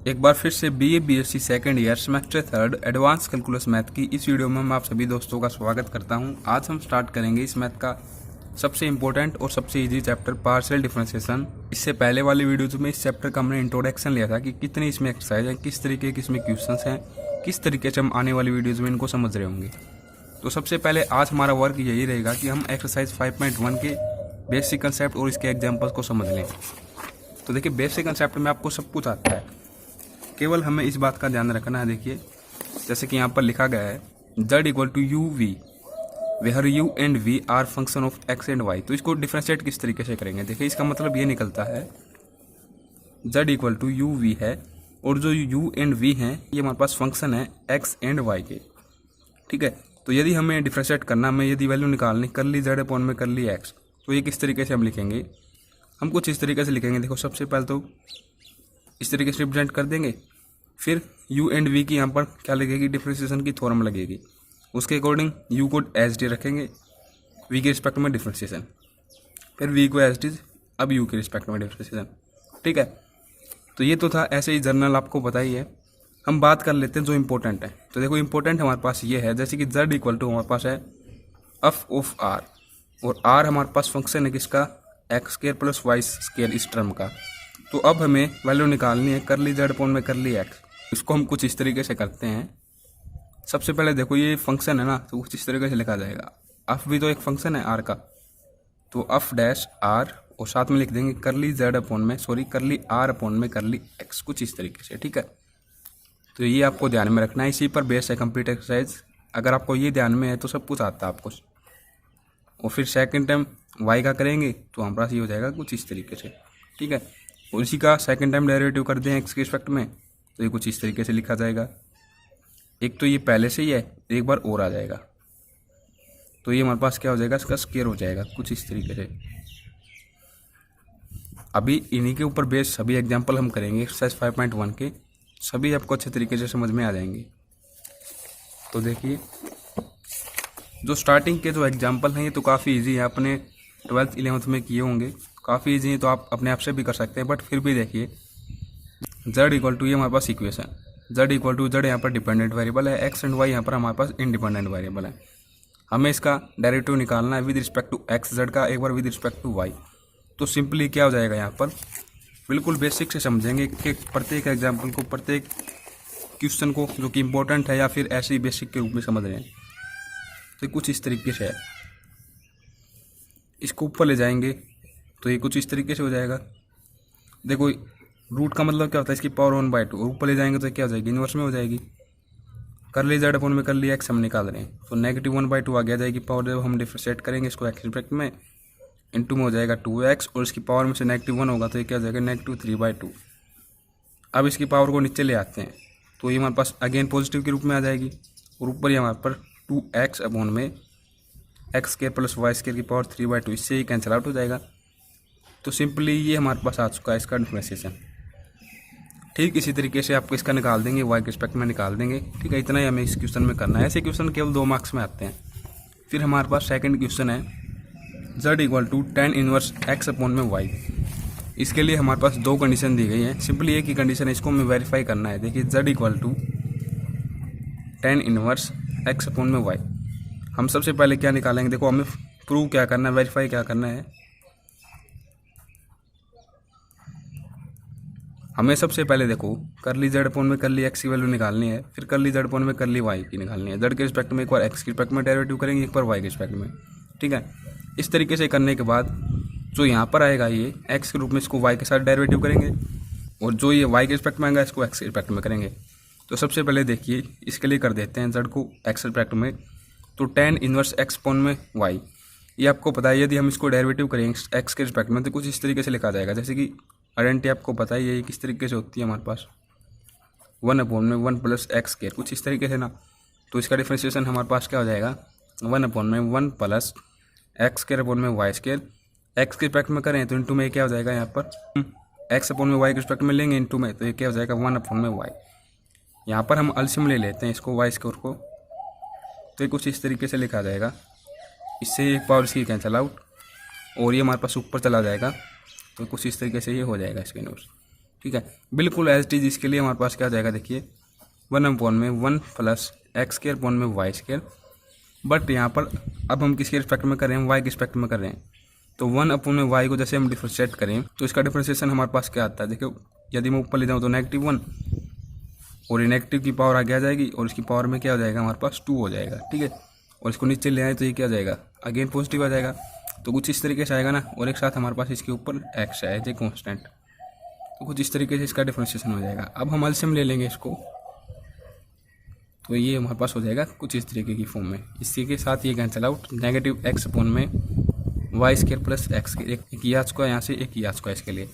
एक बार फिर से BA BSc second year semester third advance calculus math की इस वीडियो में मैं आप सभी दोस्तों का स्वागत करता हूं। आज हम स्टार्ट करेंगे इस मैथ का सबसे इंपॉर्टेंट और सबसे इजी चैप्टर पार्शियल डिफरेंशिएशन। इससे पहले वाली वीडियोज में इस चैप्टर का हमने इंट्रोडक्शन लिया था कि कितनी इसमें एक्सरसाइज है, किस तरीके के इसमें क्वेश्चंस हैं, किस तरीके से हम आने वाली वीडियोज में इनको समझ रहे होंगे। तो सबसे पहले आज हमारा वर्क यही रहेगा कि हम एक्सरसाइज 5.1 के बेसिक कंसेप्ट और इसके एग्जाम्पल्स को समझ लें। तो देखिए, बेसिक कंसेप्ट में आपको सब कुछ आता है, केवल हमें इस बात का ध्यान रखना है। देखिए, जैसे कि यहाँ पर लिखा गया है z equal to u v, where u and v are function of x and y। तो इसको डिफ्रेंशिएट किस तरीके से करेंगे? देखिए, इसका मतलब ये निकलता है z equal to u v है और जो u एंड v हैं ये हमारे पास फंक्शन है x एंड y के। ठीक है, तो यदि हमें डिफ्रेंशिएट करना, हमें यदि वैल्यू निकालनी कर ली z अपॉन में कर ली x, तो ये किस तरीके से हम लिखेंगे? हम कुछ इस तरीके से लिखेंगे। देखो, सबसे पहले तो इस तरीके से रिप्रेजेंट कर देंगे, फिर u एंड v की यहाँ पर क्या लगेगी? डिफ्रेंशिएशन की थ्योरम लगेगी। उसके अकॉर्डिंग u को एज डी रखेंगे v के रिस्पेक्ट में डिफ्रेंशिएशन, फिर v को एज डी अब u के रिस्पेक्ट में डिफ्रेंशिएशन। ठीक है, तो ये तो था ऐसे ही जर्नल, आपको पता ही है। हम बात कर लेते हैं जो इंपॉर्टेंट है। तो देखो, इंपॉर्टेंट हमारे पास ये है, जैसे कि z इक्वल टू हमारे पास है एफ ऑफ r, और r हमारे पास फंक्शन है किसका? X square plus y square, इस टर्म का। तो अब हमें वैल्यू निकालनी है कर ली z अपॉन में कर ली x। इसको हम कुछ इस तरीके से करते हैं। सबसे पहले देखो, ये फंक्शन है ना, तो कुछ इस तरीके से लिखा जाएगा। एफ भी तो एक फंक्शन है r का, तो एफ डैश r और साथ में लिख देंगे कर ली z अपॉन में कर ली r अपॉन में कर ली x, कुछ इस तरीके से। ठीक है, तो ये आपको ध्यान में रखना है, इसी पर बेस है कंप्लीट एक्सरसाइज। अगर आपको ये ध्यान में है तो सब कुछ आता है आपको। और फिर सेकेंड टाइम y का करेंगे तो हमारे पास ये हो जाएगा कुछ इस तरीके से। ठीक है, और इसी का सेकंड टाइम डेरिवेटिव कर दें x के रिस्पेक्ट में, तो ये कुछ इस तरीके से लिखा जाएगा। एक तो ये पहले से ही है, एक बार और आ जाएगा, तो ये हमारे पास क्या हो जाएगा? इसका स्क्वायर हो जाएगा कुछ इस तरीके से। अभी इन्हीं के ऊपर बेस सभी एग्जाम्पल हम करेंगे एक्सरसाइज 5.1 के, सभी आपको अच्छे तरीके से समझ में आ जाएंगे। तो देखिए, जो स्टार्टिंग के जो एग्जाम्पल हैं ये तो काफ़ी ईजी है, आपने 12th 11th में किए होंगे, काफ़ी ईजी है, तो आप अपने आप से भी कर सकते हैं। बट फिर भी देखिए, z इक्वल टू ये हमारे पास equation, z equal to z यहाँ पर डिपेंडेंट वेरिएबल है, x एंड y यहाँ पर हमारे पास इंडिपेंडेंट वेरिएबल है। हमें इसका डेरिवेटिव निकालना है with respect to x, z का एक बार विद रिस्पेक्ट टू y। तो सिंपली क्या हो जाएगा? यहाँ पर बिल्कुल बेसिक से समझेंगे कि प्रत्येक एग्जाम्पल को, प्रत्येक क्वेश्चन को जो कि इंपॉर्टेंट है या फिर ऐसे ही बेसिक के रूप में समझ रहे हैं। तो कुछ इस तरीके से है, इसको ऊपर ले जाएंगे तो ये कुछ इस तरीके से हो जाएगा। देखो, रूट का मतलब क्या होता है? इसकी पावर 1/2, और ऊपर ले जाएंगे तो क्या हो जाएगी? इनवर्स में हो जाएगी। कर ली z अपॉन में कर ली x हम निकाल रहे हैं, तो नेगेटिव 1/2 आ गया जाएगी पावर। जब हम डिफरेंशिएट करेंगे इसको x रिस्पेक्ट में, इंटू में हो जाएगा 2x, और इसकी पावर में से नेगेटिव 1 होगा तो ये क्या हो जाएगा? नेगेटिव 3/2। अब इसकी पावर को नीचे ले आते हैं तो ये हमारे पास अगेन पॉजिटिव के रूप में आ जाएगी, और ऊपर ये हमारे पर 2x अपॉन में x square plus y square की पावर 3/2, इससे ही कैंसिल आउट हो जाएगा। तो सिंपली ये हमारे पास आ चुका है इसका डिफरेंशिएशन। ठीक इसी तरीके से आपको इसका निकाल देंगे, y के रिस्पेक्ट में निकाल देंगे। ठीक है, इतना ही हमें इस क्वेश्चन में करना है। ऐसे क्वेश्चन केवल 2 मार्क्स में आते हैं। फिर हमारे पास सेकंड क्वेश्चन है z equal to tan inverse x upon में y। इसके लिए हमारे पास 2 कंडीशन दी गई हैं, सिंपली एक ही कंडीशन है, इसको हमें वेरीफाई करना है। देखिए, z equal to tan inverse x upon में y। हम सबसे पहले क्या निकालेंगे? देखो, हमें प्रूव क्या करना है, वेरीफाई क्या करना है। हमें सबसे पहले देखो, कर ली z अपॉन में कर ली x की वैल्यू निकालनी है, फिर कर ली z अपॉन में कर ली y की निकालनी है। z के रिस्पेक्ट में एक बार x के रिस्पेक्ट में डेरिवेटिव करेंगे, एक बार y के रिस्पेक्ट में। ठीक है, इस तरीके से करने के बाद जो यहाँ पर आएगा ये x के रूप में, इसको y के साथ डेरिवेटिव करेंगे, और जो ये y के रिस्पेक्ट में आएगा इसको x के रिस्पेक्ट में करेंगे। तो सबसे पहले देखिए, इसके लिए कर देते हैं z को x के रिस्पेक्ट में, तो tan इनवर्स x अपॉन में y। ये आपको पता है, यदि हम इसको डेरिवेटिव करेंगे x के रिस्पेक्ट में तो कुछ इस तरीके से लिखा जाएगा। जैसे कि आइडेंटिटी आपको पता ही है ये किस तरीके से होती है हमारे पास, 1 अपॉन में 1 प्लस एक्स स्क्वायर, कुछ इस तरीके से ना। तो इसका डिफरेंशिएशन हमारे पास क्या हो जाएगा? 1 अपॉन में 1 प्लस एक्स स्क्वायर अपॉन में वाई स्क्वायर। एक्स के रिस्पेक्ट में करें तो इंटू में क्या हो जाएगा? यहाँ पर एक्स अपॉन में वाई के रिस्पेक्ट में लेंगे इंटू में, तो ये क्या हो जाएगा? 1 अपॉन में वाई। यहाँ पर हम एलसीएम ले लेते हैं इसको वाई स्क्वायर को, तो ये कुछ इस तरीके से लिखा जाएगा। इससे एक पावर इसकी कैंसिल आउट, और ये हमारे पास ऊपर चला जाएगा, तो कुछ इस तरीके से ये हो जाएगा इसके इनवर्स। ठीक है, बिल्कुल एज इट इज। इसके लिए हमारे पास क्या आ जाएगा, देखिए 1/1 प्लस एक्स स्क्वायर अपॉन में वाई स्क्वायर। बट यहाँ पर अब हम किसके रिस्पेक्ट में कर रहे हैं, वाई के रिस्पेक्ट में कर रहे हैं। तो 1/में वाई को जैसे हम डिफ्रेंशिएट करें तो इसका डिफ्रेंशिएशन हमारे पास क्या आता है, देखो यदि मैं ऊपर ले जाऊँ तो -1 और नेगेटिव की पावर आगे आ जाएगी और इसकी पावर में क्या हो जाएगा, हमारे पास 2 हो जाएगा। ठीक है, और इसको नीचे ले आए तो ये क्या हो जाएगा, अगेन पॉजिटिव आ जाएगा। तो कुछ इस तरीके से आएगा ना, और एक साथ हमारे पास इसके ऊपर एक्स है जे कॉन्स्टेंट। तो कुछ इस तरीके से इसका डिफ्रेंशिएशन हो जाएगा। अब हम एलसीएम ले लेंगे इसको, तो ये हमारे पास हो जाएगा कुछ इस तरीके की फॉर्म में। इसी के साथ ये कैंसिल आउट, -x अपॉन में वाई स्क्वायर प्लस एक्स, एक ये आज को यहाँ से एक ये आज को इसके लिए।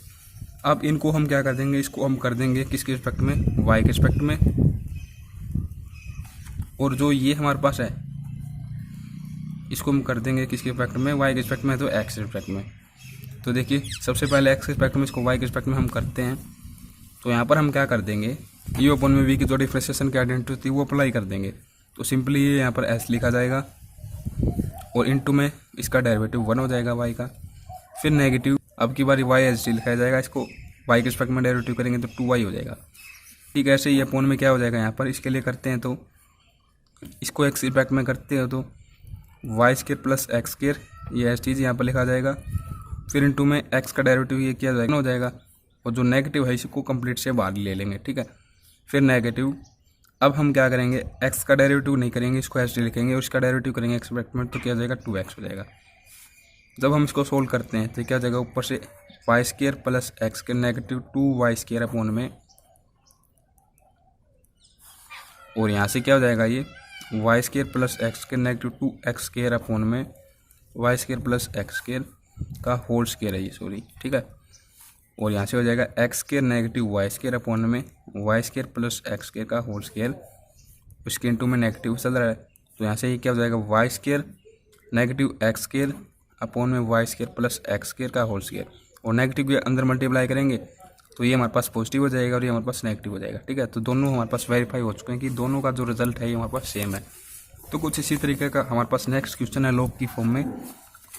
अब इनको हम क्या कर देंगे, इसको हम कर देंगे किसके रिस्पेक्ट में, वाई के रिस्पेक्ट में। और जो ये हमारे पास है इसको हम कर देंगे किसके रिस्पेक्ट में, वाई के रिस्पेक्ट में, तो एक्स के रिस्पेक्ट में। तो देखिए सबसे पहले एक्स के रिस्पेक्ट में, इसको वाई के रिस्पेक्ट में हम करते हैं। तो यहाँ पर हम क्या कर देंगे, यू अपॉन में वी की जो डिफ्रेंशिएशन की आइडेंटिटी होती है वो अप्लाई कर देंगे। तो सिंपली ये यहाँ पर एस लिखा जाएगा और इनटू में इसका डेरिवेटिव 1 हो जाएगा वाई का। फिर नेगेटिव, अब की बारी वाई एस डी लिखाया जाएगा, इसको वाई के रिस्पेक्ट में डेरिवेटिव करेंगे तो 2y हो जाएगा। ठीक है, ऐसे ही अपॉन में क्या हो जाएगा, यहाँ पर इसके लिए करते हैं तो इसको एक्स रिस्पेक्ट में करते हो तो y square plus x square, ये एस चीज़ यहाँ पर लिखा जाएगा। फिर इनटू में एक्स का डेरिवेटिव ये क्या हो जाएगा, और जो नेगेटिव है इसको कंप्लीट से बाहर ले लेंगे। ठीक है, फिर नेगेटिव, अब हम क्या करेंगे, x का डेरिवेटिव नहीं करेंगे, इसको एच डी लिखेंगे और इसका डेरिवेटिव करेंगे एक्स रिस्पेक्ट में, तो क्या हो जाएगा 2x हो जाएगा। जब हम इसको सोल्व करते हैं तो क्या हो जाएगा, ऊपर से वाई स्क्वायर प्लस एक्स के नेगेटिव 2y स्क्वायर अपॉन में, और यहाँ से क्या हो जाएगा, ये वाई स्क्वायर प्लस एक्स के नेगेटिव 2x स्क्वायर अपॉन में y square plus x square का होल स्क्वायर है ये, सॉरी। ठीक है, और यहाँ से हो जाएगा x square negative y square upon में y square plus x square का होल स्क्वायर, उसके इनटू में नेगेटिव चल रहा है। तो यहाँ से ये क्या हो जाएगा, y square negative x square upon में y square plus x square का होल स्क्वायर, और नेगेटिव के अंदर मल्टीप्लाई करेंगे तो ये हमारे पास पॉजिटिव हो जाएगा और ये हमारे पास नेगेटिव हो जाएगा। ठीक है, तो दोनों हमारे पास वेरीफाई हो चुके हैं कि दोनों का जो रिजल्ट है ये हमारे पास सेम है। तो कुछ इसी तरीके का हमारे पास नेक्स्ट क्वेश्चन है लॉग की फॉर्म में,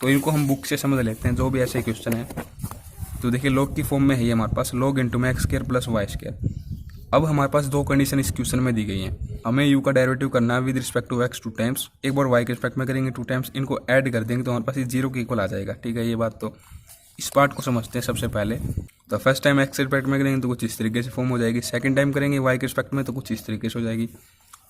तो इनको हम बुक से समझ लेते हैं जो भी ऐसे क्वेश्चन है। तो देखिए लॉग की फॉर्म में है ये हमारे पास लॉग इंटू में x square plus y square. अब हमारे पास दो कंडीशन इस क्वेश्चन में दी गई हैं, हमें यू का डेरिवेटिव करना है with respect to x 2 times, एक बार वाई के रिस्पेक्ट में करेंगे 2 टाइम्स, इनको ऐड कर देंगे तो हमारे पास ये 0 के इक्वल आ जाएगा। ठीक है, ये बात तो इस पार्ट को समझते हैं सबसे पहले। तो फर्स्ट टाइम एक्स के रिस्पेक्ट में करेंगे तो कुछ इस तरीके से फॉर्म हो जाएगी, सेकंड टाइम करेंगे वाई के रिस्पेक्ट में तो कुछ इस तरीके से हो जाएगी।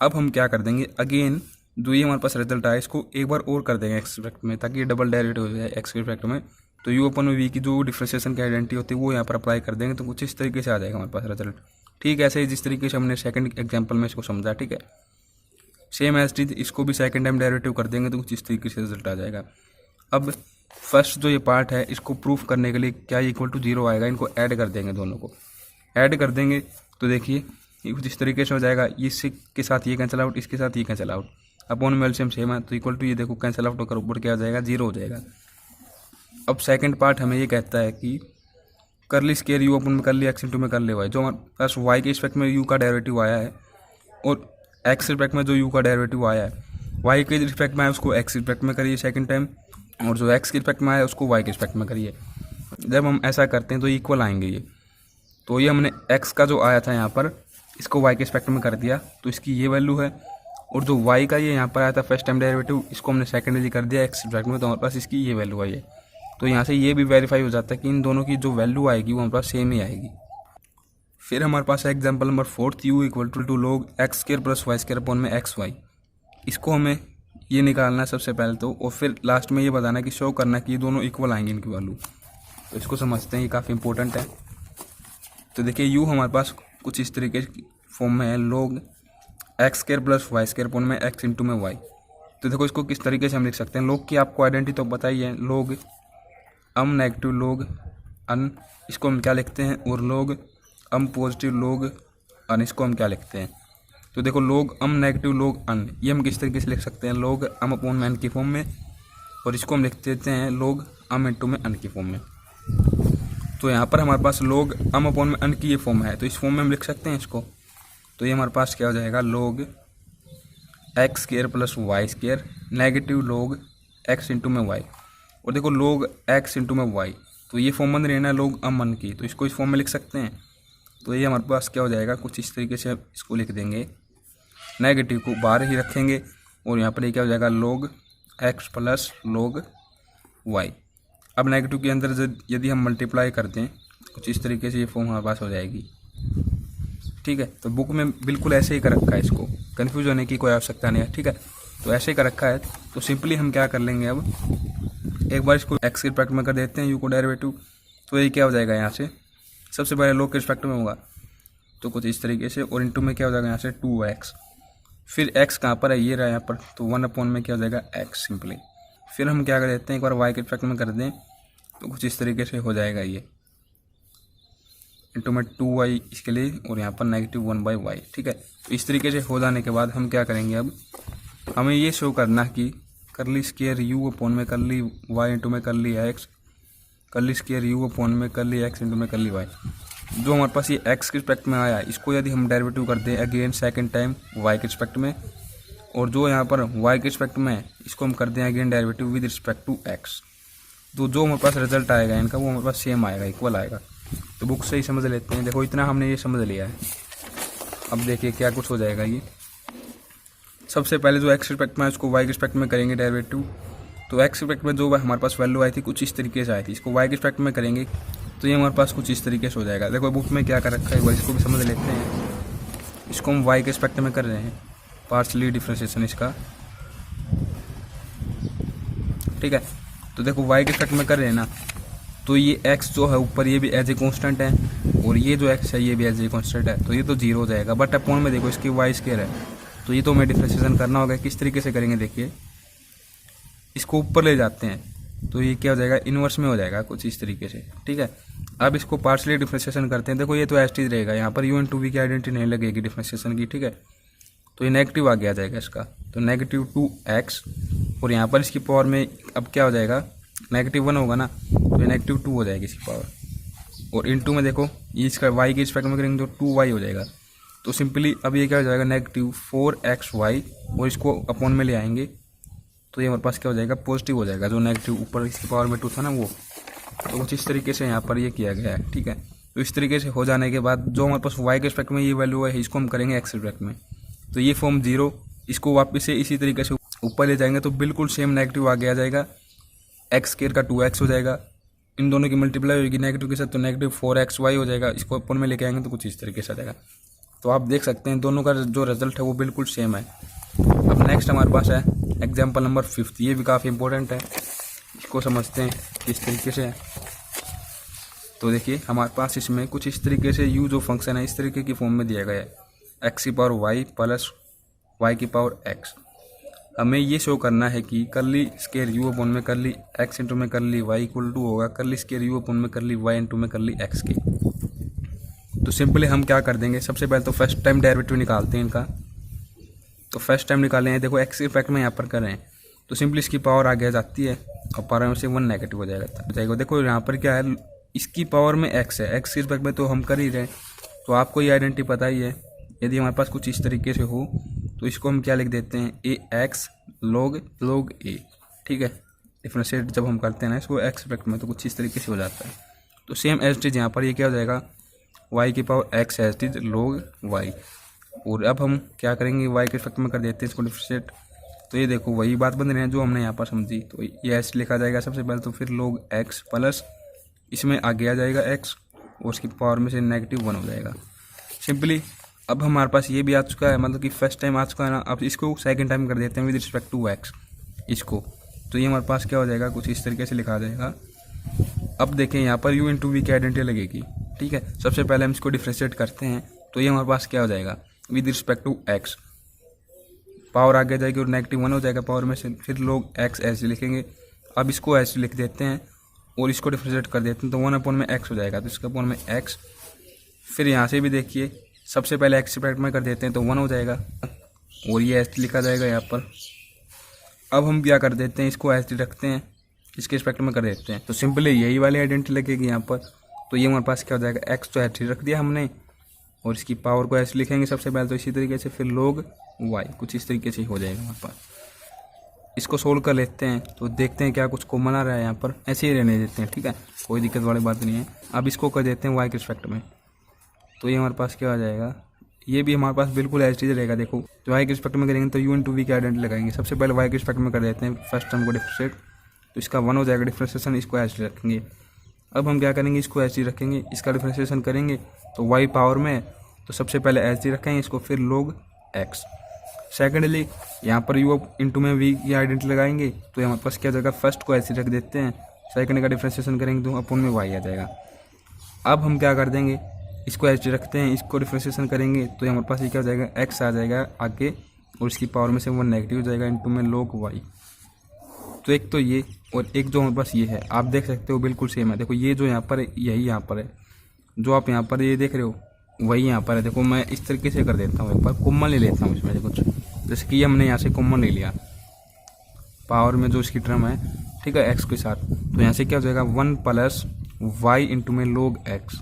अब हम क्या कर देंगे, अगेन जो ये हमारे पास रिजल्ट आया इसको एक बार और कर देंगे एक्स के रिस्पेक्ट में, ताकि ये डबल डेरिवेटिव हो जाए एक्स के रिस्पेक्ट में। तो यू अपन वी की जो डिफ्रेंशिएशन की आइडेंटिटी होती है वो यहाँ पर अप्लाई कर देंगे तो कुछ इस तरीके से आ जाएगा हमारे पास रिजल्ट। ठीक है, ऐसे ही जिस तरीके से हमने सेकंड एग्जांपल में इसको समझा। ठीक है, सेम एज इट, इसको भी सेकंड टाइम डेरिवेटिव कर देंगे तो कुछ इस तरीके से रिजल्ट आ जाएगा। अब फर्स्ट जो ये पार्ट है इसको प्रूफ करने के लिए क्या इक्वल टू 0 आएगा, इनको ऐड कर देंगे, दोनों को ऐड कर देंगे तो देखिए ये कुछ इस तरीके से हो जाएगा। इसी के साथ ये कैंसिल आउट, इसके साथ ये कैंसिल आउट, अपॉन में एलसीएम सेम है तो इक्वल टू ये देखो कैंसिल आउट होकर ऊपर क्या आ जाएगा, 0 हो जाएगा। अब सेकंड पार्ट हमें ये कहता है कि करली स्क्वायर यू अपन में कर लिया एक्स इंटू में कर ले वाई, जो हमारे पास वाई के रिस्पेक्ट में यू का डेरिवेटिव आया है और एक्स रिस्पेक्ट में जो यू का डेरिवेटिव आया है, वाई के रिस्पेक्ट में आया उसको एक्स रिस्पेक्ट में करिए सेकंड टाइम, और जो एक्स के रिस्पेक्ट में आया उसको वाई के रिस्पेक्ट में करिए। जब हम ऐसा करते हैं तो इक्वल आएंगे ये। तो ये हमने एक्स का जो आया था यहाँ पर इसको वाई के रिस्पेक्ट में कर दिया तो इसकी ये वैल्यू है, और जो वाई का ये यहाँ पर आया था फर्स्ट टाइम डेरिवेटिव इसको हमने सेकेंडली कर दिया एक्स रिस्पेक्ट में, तो हमारे पास इसकी ये वैल्यू आई है। तो यहाँ से ये भी वेरीफाई हो जाता है कि इन दोनों की जो वैल्यू आएगी वो हमारे पास सेम ही आएगी। फिर हमारे पास है example number 4, u equal to log x square plus y square upon में एक्स वाई। इसको हमें ये निकालना है सबसे पहले तो, और फिर लास्ट में ये बताना कि शो करना कि ये दोनों इक्वल आएंगे इनकी वैल्यू। तो इसको समझते हैं, ये काफ़ी इंपॉर्टेंट है। तो देखिए यू हमारे पास कुछ इस तरीके की फॉर्म में है, log x square plus y square upon में एक्स इंटू में वाई। तो देखो इसको किस तरीके से हम लिख सकते हैं, लॉग की आपको आइडेंटिटी तो बताइए है, लॉग अम नेगेटिव लॉग अन, इसको हम क्या लिखते हैं, और लॉग अम पॉजिटिव लॉग अन, इसको हम क्या लिखते हैं। तो देखो लॉग अम नेगेटिव लॉग अन ये हम किस तरीके से लिख सकते हैं, लॉग अम अपॉन में अन की फॉर्म में, और इसको हम लिख देते हैं लॉग अम इंटू में अन की फॉर्म में। तो यहाँ पर हमारे पास लॉग अम अपॉन में अन की ये फॉर्म है तो इस फॉर्म में हम लिख सकते हैं इसको। तो ये हमारे पास क्या हो जाएगा, log x square plus y square negative log x into में वाई, और देखो log x इंटू में वाई, तो ये फॉर्म बन रही है ना log अम 1 की, तो इसको इस फॉर्म में लिख सकते हैं। तो ये हमारे पास क्या हो जाएगा, कुछ इस तरीके से इसको लिख देंगे। नेगेटिव को बाहर ही रखेंगे और यहाँ पर ये क्या हो जाएगा, log x plus log y। अब नेगेटिव के अंदर यदि हम मल्टीप्लाई कर दें कुछ इस तरीके से ये फॉर्म हमारे पास हो जाएगी। ठीक है, तो बुक में बिल्कुल ऐसे ही कर रखा है, इसको कन्फ्यूज होने की कोई आवश्यकता नहीं है। ठीक है, तो ऐसे ही कर रखा है। तो सिंपली हम क्या कर लेंगे, अब एक बार इसको x के रिस्पेक्ट में कर देते हैं, u को डेरिवेटिव। तो ये क्या हो जाएगा, यहाँ से सबसे पहले log के रिस्पेक्ट में होगा तो कुछ इस तरीके से, और इंटू में क्या हो जाएगा यहाँ से 2x। फिर x कहाँ पर है, ये रहा यहाँ पर, तो 1 में क्या हो जाएगा x सिंपली। फिर हम क्या कर देते हैं, एक बार y के रिस्पेक्ट में कर दें तो कुछ इस तरीके से हो जाएगा ये, इंटू में 2y इसके लिए, और यहाँ पर -1/y। ठीक है, तो इस तरीके से हो जाने के बाद हम क्या करेंगे, अब हमें ये शो करना कि करली स्क्वायर u अपॉन में करली y इंटू में करली x, करली स्क्वायर u अपॉन में करली x इंटू में करली y। जो हमारे पास ये x के रिस्पेक्ट में आया, इसको यदि हम डेरिवेटिव कर दें अगेन सेकंड टाइम y के रिस्पेक्ट में, और जो यहाँ पर y के रिस्पेक्ट में है इसको हम कर दें again derivative with respect to x, तो जो हमारे पास रिजल्ट आएगा इनका वो हमारे पास सेम आएगा, इक्वल आएगा। तो बुक से ही समझ लेते हैं। देखो इतना हमने ये समझ लिया है। अब देखिए क्या कुछ हो जाएगा। ये सबसे पहले जो x रिस्पेक्ट में है उसको y के रिस्पेक्ट में करेंगे डेरिवेटिव। तो x रिस्पेक्ट में जो हमारे पास वैल्यू आई थी कुछ इस तरीके से आई थी, इसको y के रिस्पेक्ट में करेंगे तो ये हमारे पास कुछ इस तरीके से हो जाएगा। देखो बुक में क्या कर रखा है, एक बार इसको भी समझ लेते हैं। इसको हम y के रिस्पेक्ट में कर रहे हैं, पार्शियली डिफरेंशिएशन इसका। ठीक है, तो देखो y के रिस्पेक्ट में कर रहे हैं ना, तो ये x जो है ऊपर ये भी एज ए कॉन्स्टेंट है, और ये जो x है ये भी एज ए कॉन्स्टेंट है, तो ये तो 0 हो जाएगा। बट अपॉन में देखो इसकी y स्क्वायर है, तो ये तो हमें डिफरेंशिएशन करना होगा। किस तरीके से करेंगे, देखिए इसको ऊपर ले जाते हैं तो ये क्या हो जाएगा, इनवर्स में हो जाएगा कुछ इस तरीके से। ठीक है, अब इसको पार्शियली डिफरेंशिएशन करते हैं। देखो ये तो एज रहेगा, यहाँ पर u इंटू v की आइडेंटिटी नहीं लगेगी डिफरेंशिएशन की। ठीक है, तो ये नेगेटिव आगे आ जाएगा इसका, तो -2x, और यहाँ पर इसकी पावर में अब क्या हो जाएगा, -1 होगा ना, तो ये -2 हो जाएगी इसकी पावर, और इंटू में देखो ये इसका y के रिस्पेक्ट में करेंगे तो 2y हो जाएगा। तो सिंपली अब ये क्या हो जाएगा, -4xy, और इसको अपॉन में ले आएंगे तो ये हमारे पास क्या हो जाएगा, पॉजिटिव हो जाएगा। जो नेगेटिव ऊपर इसकी पावर में 2 था ना वो, तो कुछ इस तरीके से यहाँ पर ये किया गया है। ठीक है, तो इस तरीके से हो जाने के बाद जो हमारे पास y के रिस्पेक्ट में ये वैल्यू है इसको हम करेंगे x रिस्पेक्ट में, तो ये फॉर्म 0, इसको वापस से इसी तरीके से ऊपर ले जाएंगे तो बिल्कुल सेम नेगेटिव आगे आ जाएगा। x स्क्वायर का 2x हो जाएगा, इन दोनों की मल्टीप्लाई होगी नेगेटिव के साथ, तो -4xy हो जाएगा। इसको अपन में लेके आएंगे तो कुछ इस तरीके से आ जाएगा। तो आप देख सकते हैं दोनों का जो रिजल्ट है वो बिल्कुल सेम है। अब नेक्स्ट हमारे पास है एग्जाम्पल नंबर 5। ये भी काफ़ी इंपॉर्टेंट है, इसको समझते हैं किस तरीके से है। तो देखिए हमारे पास इसमें कुछ इस तरीके से u जो फंक्शन है इस तरीके की फॉर्म में दिया गया है, x की पावर y प्लस y की पावर x। हमें ये शो करना है कि करली स्क्वायर u अपॉन में करली x इंटू में करली y इक्वल टू होगा करली स्क्वायर u अपॉन में करली y इंटू में करली x के। तो सिंपली हम क्या कर देंगे, सबसे पहले तो फर्स्ट टाइम डेरिवेटिव निकालते हैं इनका। तो फर्स्ट टाइम निकाले हैं, देखो x के इफेक्ट में यहाँ पर कर रहे हैं तो सिंपली इसकी पावर आगे आ जाती है और पावर में से 1 नेगेटिव हो जाएगा। देखो यहाँ पर क्या है, इसकी पावर में x है, x के इफेक्ट में तो हम कर ही रहे हैं, तो आपको ये आइडेंटिटी पता ही है। यदि हमारे पास कुछ इस तरीके से हो तो इसको हम क्या लिख देते हैं, ax log a। ठीक है, डिफरेंशिएट जब हम करते हैं ना इसको x इफेक्ट में तो कुछ इस तरीके से हो जाता है। तो सेम एज इट इज यहाँ पर ये क्या हो जाएगा, y की पावर x as it is log y। और अब हम क्या करेंगे, y के इफेक्ट में कर देते हैं इसको डिफरेंशिएट। तो ये देखो वही बात बन रही है जो हमने यहाँ पर समझी। तो ये ऐसे लिखा जाएगा सबसे पहले, तो फिर log x प्लस इसमें आगे आ जाएगा x और उसकी पावर में से -1 हो जाएगा सिंपली। अब हमारे पास ये भी आ चुका है, मतलब कि फर्स्ट टाइम आ चुका है ना। अब इसको सेकंड टाइम कर देते हैं विद रिस्पेक्ट टू x इसको, तो ये हमारे पास क्या हो जाएगा, कुछ इस तरीके से लिखा जाएगा। अब देखें यहाँ पर u इंटू वी की आइडेंटिटी लगेगी। ठीक है, सबसे पहले हम इसको डिफरेंशिएट करते हैं तो ये हमारे पास क्या हो जाएगा, with respect to x power आगे जाएगी और -1 हो जाएगा पावर में से, फिर लोग x ऐसे लिखेंगे। अब इसको ऐसे लिख देते हैं और इसको डिफरेंशिएट कर देते हैं तो 1 अपॉन में x हो जाएगा, तो इसका अपॉन में x। फिर यहाँ से भी देखिए सबसे पहले x रिस्पेक्ट में कर देते हैं तो 1 हो जाएगा और ये ऐसे लिखा जाएगा यहाँ पर। अब हम क्या कर देते हैं, इसको ऐसे रखते हैं, इसके रिस्पेक्ट में कर देते हैं तो सिंपली यही वाली आइडेंटिटी लगेगी यहाँ पर। तो ये हमारे पास क्या हो जाएगा, x तो ऐसे रख दिया हमने और इसकी पावर को ऐसे लिखेंगे सबसे पहले, तो इसी तरीके से, फिर log y कुछ इस तरीके से हो जाएगा हमारे पास। इसको सोल्व कर लेते हैं तो देखते हैं क्या कुछ कॉमन आ रहा है यहाँ पर, ऐसे ही रहने देते हैं। ठीक है, कोई दिक्कत वाली बात नहीं है। अब इसको कर देते हैं y के रिस्पेक्ट में, तो ये हमारे पास क्या हो जाएगा, ये भी हमारे पास बिल्कुल एज टी रहेगा। देखो तो वाई के रिस्पेक्ट में करेंगे तो यू इंटू वी की आइडेंटिटी लगाएंगे। सबसे पहले वाई के रिस्पेक्ट में कर देते हैं फर्स्ट टर्म को डिफ्रेंशिएट, तो इसका 1 हो जाएगा डिफ्रेंशिएशन, इसको एच टी रखेंगे। अब हम क्या करेंगे, इसको एच टी रखेंगे, इसका डिफ्रेंशिएशन करेंगे तो वाई पावर में, तो सबसे पहले एच टी रखेंगे इसको, फिर लोग एक्स। सेकेंडली यहाँ पर यू इंटू में वी की आइडेंटिटी लगाएंगे, तो हमारे पास क्या जाएगा, फर्स्ट को एच टी रख देते हैं, सेकंड का डिफ्रेंशिएशन करेंगे तो अपन में वाई आ जाएगा। अब हम क्या कर देंगे, इसको एच टी रखते हैं, इसको डिफ्रेंशिएशन करेंगे तो हमारे पास ये क्या हो जाएगा, एक्स आ जाएगा आगे, और इसकी पावर में से 1 नेगेटिव हो जाएगा इंटू में लोग वाई। तो एक तो ये, और एक जो हमारे पास ये है, आप देख सकते हो बिल्कुल सेम है। देखो ये जो यहाँ पर है यही यहाँ पर है, जो आप यहाँ पर ये देख रहे हो वही यहाँ पर है। देखो मैं इस तरीके से कर देता हूँ, एक बार कॉमन ले लेता हूँ इसमें से कुछ, जैसे कि हमने यहाँ से कॉमन ले लिया पावर में जो इसकी टर्म है, ठीक है, एक्स के साथ, तो यहाँ से क्या हो जाएगा 1 प्लस वाई इंटू में लोग एक्स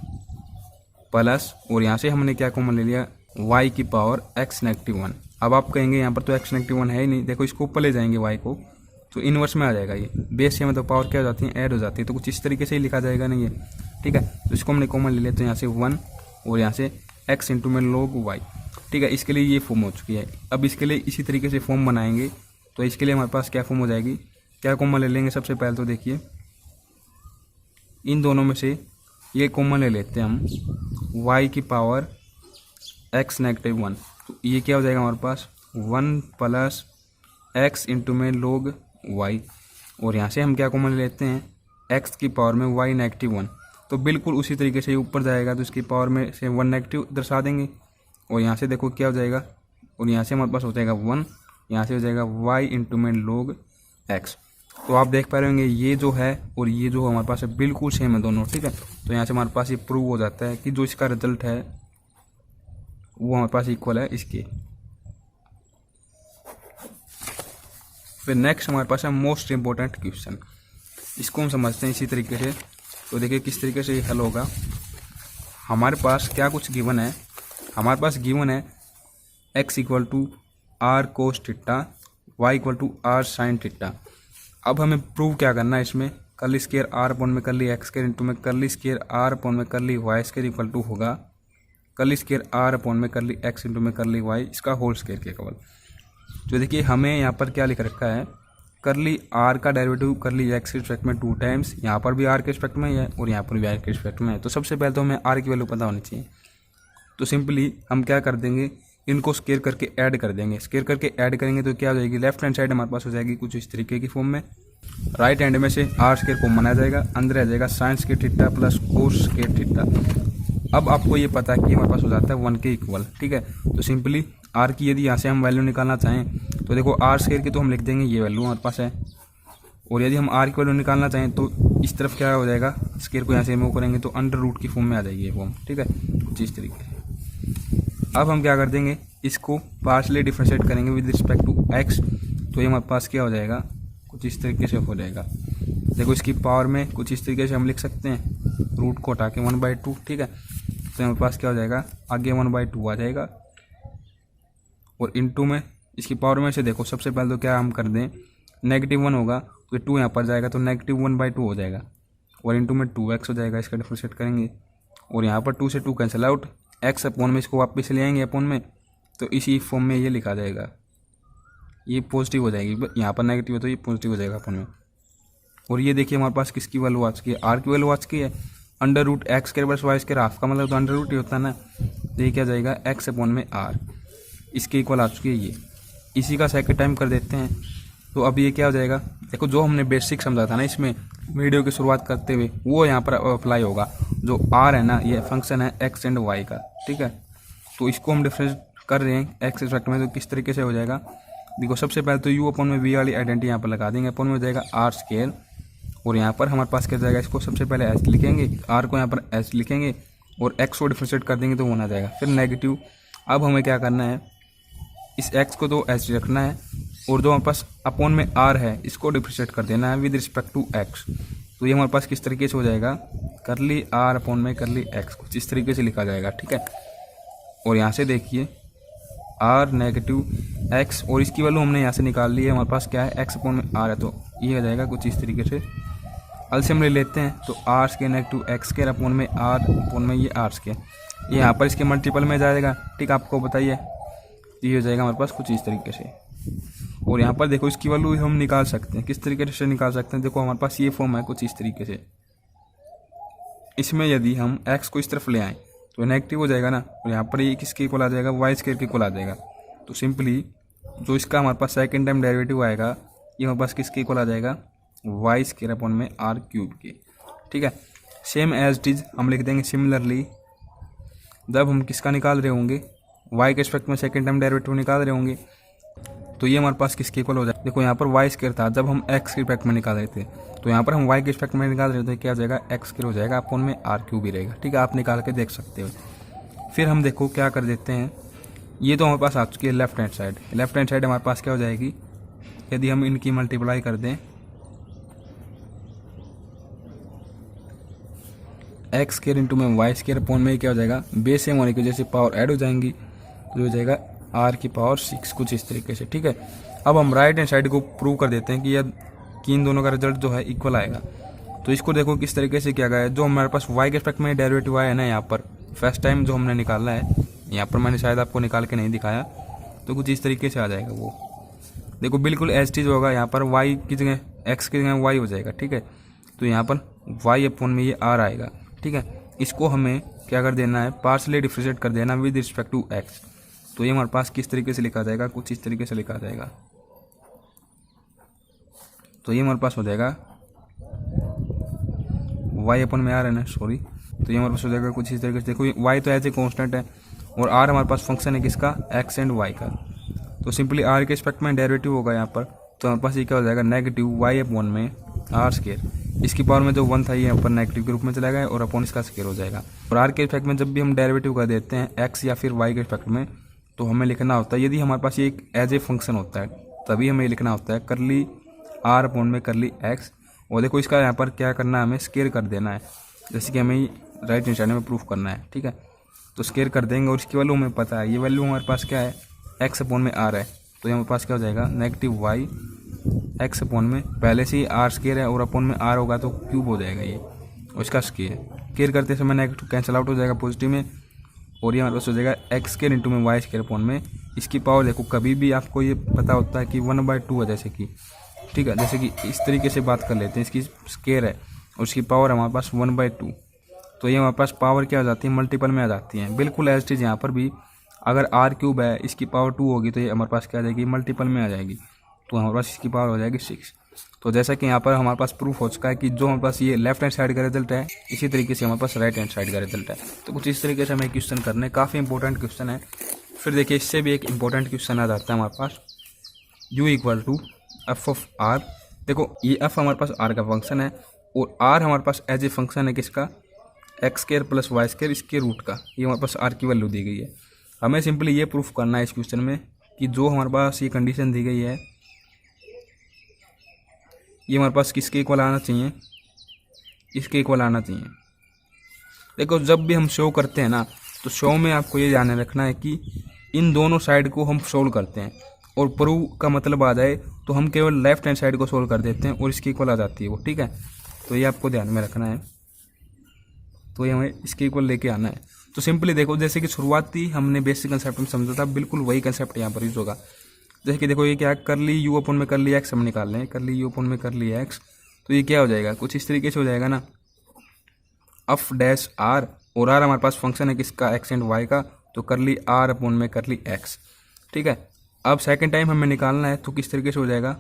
प्लस, और यहाँ से हमने क्या कॉमन ले लिया, वाई की पावर एक्स नेगेटिव 1। अब आप कहेंगे यहाँ पर तो एक्स नेगेटिव 1 है ही नहीं, देखो इसको ऊपर ले जाएंगे वाई को तो इन्वर्स में आ जाएगा, ये बेस से मतलब पावर क्या हो जाती है, ऐड हो जाती है, तो कुछ इस तरीके से ही लिखा जाएगा नहीं है, ठीक है। तो इसको हमने कॉमन ले लिया, तो यहाँ से 1 और यहाँ से एक्स इंटू में लोग वाई, ठीक है। इसके लिए ये फॉर्म हो चुकी है। अब इसके लिए इसी तरीके से फॉर्म बनाएंगे, तो इसके लिए हमारे पास क्या फॉर्म हो जाएगी, क्या कॉमन ले लेंगे, सबसे पहले तो देखिए इन दोनों में से ये कॉमन ले लेते हैं हम, y की पावर x नेगेटिव 1, तो ये क्या हो जाएगा हमारे पास 1 प्लस एक्स इंटू में लोग y, और यहाँ से हम क्या कॉमन ले लेते हैं, x की पावर में y नेगेटिव 1, तो बिल्कुल उसी तरीके से ऊपर जाएगा तो इसकी पावर में से 1 नेगेटिव दर्शा देंगे, और यहाँ से देखो क्या हो जाएगा, और यहाँ से हमारे पास हो जाएगा 1, यहाँ से हो जाएगा y इंटू में लोग x। तो आप देख पा रहे होंगे ये जो है और ये जो हमारे पास है बिल्कुल सेम है दोनों, ठीक है। तो यहाँ से हमारे पास ये प्रूव हो जाता है कि जो इसका रिजल्ट है वो हमारे पास इक्वल है इसके। फिर नेक्स्ट हमारे पास है मोस्ट इम्पोर्टेंट क्वेश्चन, इसको हम समझते हैं इसी तरीके से। तो देखिए किस तरीके से ये हल होगा। हमारे पास क्या कुछ गिवन है, हमारे पास गिवन है x equal to r cos theta, y equal to r sine theta. अब हमें प्रूव क्या करना है इसमें, कर्ली स्क्वायर आर अपॉन में कर्ली एक्स स्क्वायर इंटू में कर्ली स्क्वायर आर अपॉन में curly y square equal to होगा कर्ली स्क्वायर आर अपॉन में कर्ली एक्स इंटू में कर्ली वाई, इसका होल स्क्वायर के केवल। जो देखिए हमें यहाँ पर क्या लिख रखा है, कर्ली आर का डेरिवेटिव कर्ली एक्स के रिस्पेक्ट में 2 टाइम्स, यहाँ पर भी आर के रिस्पेक्ट में है और यहाँ पर भी आर के रिस्पेक्ट में है। तो सबसे पहले तो हमें आर की वैल्यू पता होनी चाहिए, तो सिंपली हम क्या कर देंगे, इनको स्क्वायर करके ऐड कर देंगे। स्क्वायर करके ऐड करेंगे तो क्या हो जाएगी, लेफ्ट हैंड साइड हमारे पास हो जाएगी कुछ इस तरीके की फॉर्म में, राइट हैंड में से आर स्क्वायर फॉर्म बनाया जाएगा, अंदर आ जाएगा sine square theta plus cos square theta. अब आपको ये पता है कि हमारे पास हो जाता है 1 के इक्वल, ठीक है। तो सिंपली आर की यदि यहाँ से हम वैल्यू निकालना चाहें तो देखो आर स्क्वायर की तो हम लिख देंगे ये वैल्यू हमारे पास है, और यदि हम आर की वैल्यू निकालना चाहें तो इस तरफ क्या हो जाएगा, स्क्वायर को यहाँ से मूव करेंगे तो अंडर रूट की फॉर्म में आ जाएगी ये फॉर्म, ठीक है, कुछ इस तरीके से। अब हम क्या कर देंगे, इसको पार्शियली डिफरेंशिएट करेंगे विद रिस्पेक्ट टू एक्स, तो ये हमारे पास क्या हो जाएगा, कुछ इस तरीके से हो जाएगा। देखो इसकी पावर में कुछ इस तरीके से हम लिख सकते हैं, रूट को हटा के 1/2, ठीक है। तो हमारे पास क्या हो जाएगा, आगे 1/2 आ जाएगा, और इनटू में इसकी पावर में से देखो सबसे पहले तो क्या हम कर दें, नेगेटिव 1 होगा तो 2 यहाँ पर जाएगा तो नेगेटिव 1/2 हो जाएगा, और इनटू में 2x हो जाएगा, इसका डिफरेंशिएट करेंगे, और यहाँ पर 2 से 2 कैंसिल आउट, x अपॉन में इसको वापस ले आएंगे अपॉन में, तो इसी फॉर्म में ये लिखा जाएगा, ये पॉजिटिव हो जाएगी, यहाँ पर नेगेटिव है तो ये पॉजिटिव हो जाएगा अपन में। और ये देखिए हमारे पास किसकी वैल्यू आ चुकी है, आर की वैल्यू आ चुकी है, under root x square plus y square half का मतलब तो अंडर रूट ही होता है ना, तो ये क्या जाएगा एक्स अपॉन में आर, इसके इक्वल आ चुकी है ये। इसी का सेकंड टाइम कर देते हैं, तो अब ये क्या हो जाएगा, देखो जो हमने बेसिक समझा था ना इसमें वीडियो की शुरुआत करते हुए, वो यहाँ पर अप्लाई होगा। जो आर है ना, ये फंक्शन है एक्स एंड वाई का, ठीक है। तो इसको हम डिफरेंस कर रहे हैं एक्स रिस्पेक्ट में, तो किस तरीके से हो जाएगा, देखो सबसे पहले तो यू अपॉन में वी वाली आइडेंटिटी यहाँ पर लगा देंगे, अपॉन में हो जाएगा आर स्क्वायर, और यहाँ पर हमारे पास क्या जाएगा, इसको सबसे पहले एच लिखेंगे, आर को यहाँ पर एच लिखेंगे और एक्स को डिफरेंशिएट कर देंगे तो होना जाएगा फिर नेगेटिव। अब हमें क्या करना है, इस एक्स को तो एच रखना है, और जो हमारे पास अपॉन में आर है इसको डिफरेंशिएट कर देना है विद रिस्पेक्ट टू एक्स। तो ये हमारे पास किस तरीके से हो जाएगा, करली आर अपॉन में करली एक्स, कुछ इस तरीके से लिखा जाएगा, ठीक है। और यहाँ से देखिए आर नेगेटिव एक्स, और इसकी वैल्यू हमने यहाँ से निकाल ली है, हमारे पास क्या है एक्स अपॉन में आर है, तो ये हो जाएगा कुछ इस तरीके से। एलसीएम ले लेते हैं तो r square negative x square upon में आर अपॉन में ये आर स्क्वायर, ये यहाँ पर इसके मल्टीपल में जाएगा। ठीक, आपको बताइए ये हो जाएगा हमारे पास कुछ इस तरीके से। और यहाँ पर देखो इसकी वैल्यू हम निकाल सकते हैं, किस तरीके से निकाल सकते हैं, देखो हमारे पास ये फॉर्म है कुछ इस तरीके से। इसमें यदि हम x को इस तरफ ले आएँ तो नेगेटिव हो जाएगा ना, और यहाँ पर ये किसके इक्वल आ जाएगा, वाई स्क्वायर के इक्वल आ जाएगा। तो सिंपली जो इसका हमारे पास सेकेंड टाइम डेरिवेटिव आएगा ये हमारे पास किसके इक्वल आ जाएगा, वाई स्क्वायर अपॉन में आर क्यूब के। ठीक है, सेम एज इट इज हम लिख देंगे सिमिलरली जब हम किसका निकाल रहे होंगे, वाई के रिस्पेक्ट में सेकेंड टाइम डेरिवेटिव निकाल रहे होंगे तो ये हमारे पास किसके इक्वल हो जाएगा। देखो यहाँ पर वाई स्क्वायर था जब हम एक्स के रिस्पेक्ट में निकाल रहे थे, तो यहाँ पर हम वाई के रिस्पेक्ट में निकाल रहे थे, क्या हो जाएगा, एक्स स्क्वायर हो जाएगा अपॉन में आर क्यूब ही रहेगा। ठीक है, आप निकाल के देख सकते हो। फिर हम देखो क्या कर देते हैं, ये तो हमारे पास आ चुकी है left hand side. Left hand side हमारे पास क्या हो जाएगी, यदि हम इनकी मल्टीप्लाई कर दें एक्स स्क्वायर इंटू में वाई स्क्वायर अपॉन में क्या हो जाएगा, बेस सेम होने की वजह से पावर ऐड हो जाएंगी तो हो जाएगा आर की पावर 6 कुछ इस तरीके से। ठीक है, अब हम राइट हैंड साइड को प्रूव कर देते हैं कि इन दोनों का रिजल्ट जो है इक्वल आएगा। तो इसको देखो किस तरीके से किया गया है, जो हमारे पास वाई के रिस्पेक्ट में डेरिवेटिव आया है ना, यहाँ पर फर्स्ट टाइम जो हमने निकालना है, यहाँ पर मैंने शायद आपको निकाल के नहीं दिखाया, तो कुछ इस तरीके से आ जाएगा। वो देखो बिल्कुल एज टीज होगा, यहाँ पर वाई की जगह एक्स की जगह वाई हो जाएगा। ठीक है, तो यहाँ पर वाई अपॉन में ये आर आएगा। ठीक है, इसको हमें क्या कर देना है, पार्शियली डिफरेंशिएट कर देना विद रिस्पेक्ट टू एक्स। तो ये हमारे पास किस तरीके से लिखा जाएगा, कुछ इस तरीके से लिखा जाएगा। तो ये हमारे पास हो जाएगा वाई अपन में आर है ना, सॉरी, तो ये हमारे पास हो जाएगा कुछ इस तरीके से। देखो वाई तो ऐसे कांस्टेंट है और आर हमारे पास फंक्शन है किसका, एक्स एंड वाई का। तो सिंपली आर के रिस्पेक्ट में डेरिवेटिव होगा यहाँ पर, तो हमारे पास ये क्या हो जाएगा, नेगेटिव वाई अपॉन में आर स्क्वायर। इसकी पावर में जो 1 था ये यहाँ पर नेगेटिव के रूप में चला गया और अपॉन इसका स्क्वायर हो जाएगा। और आर के रिस्पेक्ट में जब भी हम डेरिवेटिव कर देते हैं एक्स या फिर वाई के रिस्पेक्ट में, तो हमें लिखना होता है, यदि हमारे पास ये एक एज ए फंक्शन होता है तभी हमें लिखना होता है करली आर अपॉन में करली एक्स। और देखो इसका यहाँ पर क्या करना है, हमें स्क्वायर कर देना है, जैसे कि हमें राइट हैंड साइड में प्रूफ करना है। ठीक है, तो स्क्वायर कर देंगे और इसकी वैल्यू हमें पता है, ये वैल्यू हमारे पास क्या है, एक्स अपॉन में आर है। तो हमारे पास क्या हो जाएगा, नेगेटिव वाई एक्स अपॉन में पहले से ही आर स्क्वायर है और अपॉन में आर होगा तो क्यूब हो जाएगा ये, और इसका स्क्वायर करते समय नेगेटिव कैंसिल आउट हो जाएगा पॉजिटिव में, और ये हमारे पास हो जाएगा एक्स स्क्वायर इंटू में वाई स्क्वायर अपॉन में इसकी पावर। देखो कभी भी आपको ये पता होता है कि 1/2 है, जैसे कि ठीक है, जैसे कि इस तरीके से बात कर लेते हैं, इसकी स्क्वायर है और उसकी पावर हमारे पास 1/2, तो ये हमारे पास पावर क्या हो जाती है, मल्टीपल में आ जाती है। बिल्कुल एज इट इज यहाँ पर भी अगर आर क्यूब है, इसकी पावर 2 होगी तो ये हमारे पास क्या आ जाएगी, मल्टीपल में आ जाएगी, तो हमारे पास इसकी पावर हो जाएगी 6। तो जैसा कि यहाँ पर हमारे पास प्रूफ हो चुका है कि जो हमारे पास ये लेफ्ट हैंड साइड का रिजल्ट है, इसी तरीके से हमारे पास राइट हैंड साइड का रिजल्ट है। तो कुछ इस तरीके से हमें क्वेश्चन करने, काफ़ी इंपॉर्टेंट क्वेश्चन है। फिर देखिए इससे भी एक इंपॉर्टेंट क्वेश्चन आ जाता है हमारे पास, u equal to f of r. देखो ये एफ हमारे पास आर का फंक्शन है और आर हमारे पास एज ए फंक्शन है किसका, x square plus y square इसके रूट का, ये हमारे पास आर की वैल्यू दी गई है। हमें सिंपली ये प्रूफ करना है इस क्वेश्चन में कि जो हमारे पास ये कंडीशन दी गई है ये हमारे पास किसके इक्वल आना चाहिए, इसके इक्वल आना चाहिए। देखो जब भी हम शो करते हैं ना, तो शो में आपको ये ध्यान रखना है कि इन दोनों साइड को हम सोल्व करते हैं और प्रूव का मतलब आ जाए तो हम केवल लेफ्ट हैंड साइड को सोल्व कर देते हैं और इसके इक्वल आ जाती है वो। ठीक है, तो ये आपको ध्यान में रखना है, तो ये हमें इसके इक्वल लेके आना है। तो सिंपली देखो जैसे कि शुरुआती हमने बेसिक कंसेप्ट में समझा था, बिल्कुल वही कंसेप्ट यहाँ पर यूज होगा। जैसे कि देखो ये क्या है, करली यू अपन में करली एक्स हम निकाल लें, करली यू अपन में करली एक्स, तो ये क्या हो जाएगा, कुछ इस तरीके से हो जाएगा ना, एफ डैश आर, और आर हमारे पास फंक्शन है किसका, एक्स एंड वाई का, तो करली आर अपन में करली एक्स। ठीक है, अब सेकंड टाइम हमें निकालना है तो किस तरीके से हो जाएगा,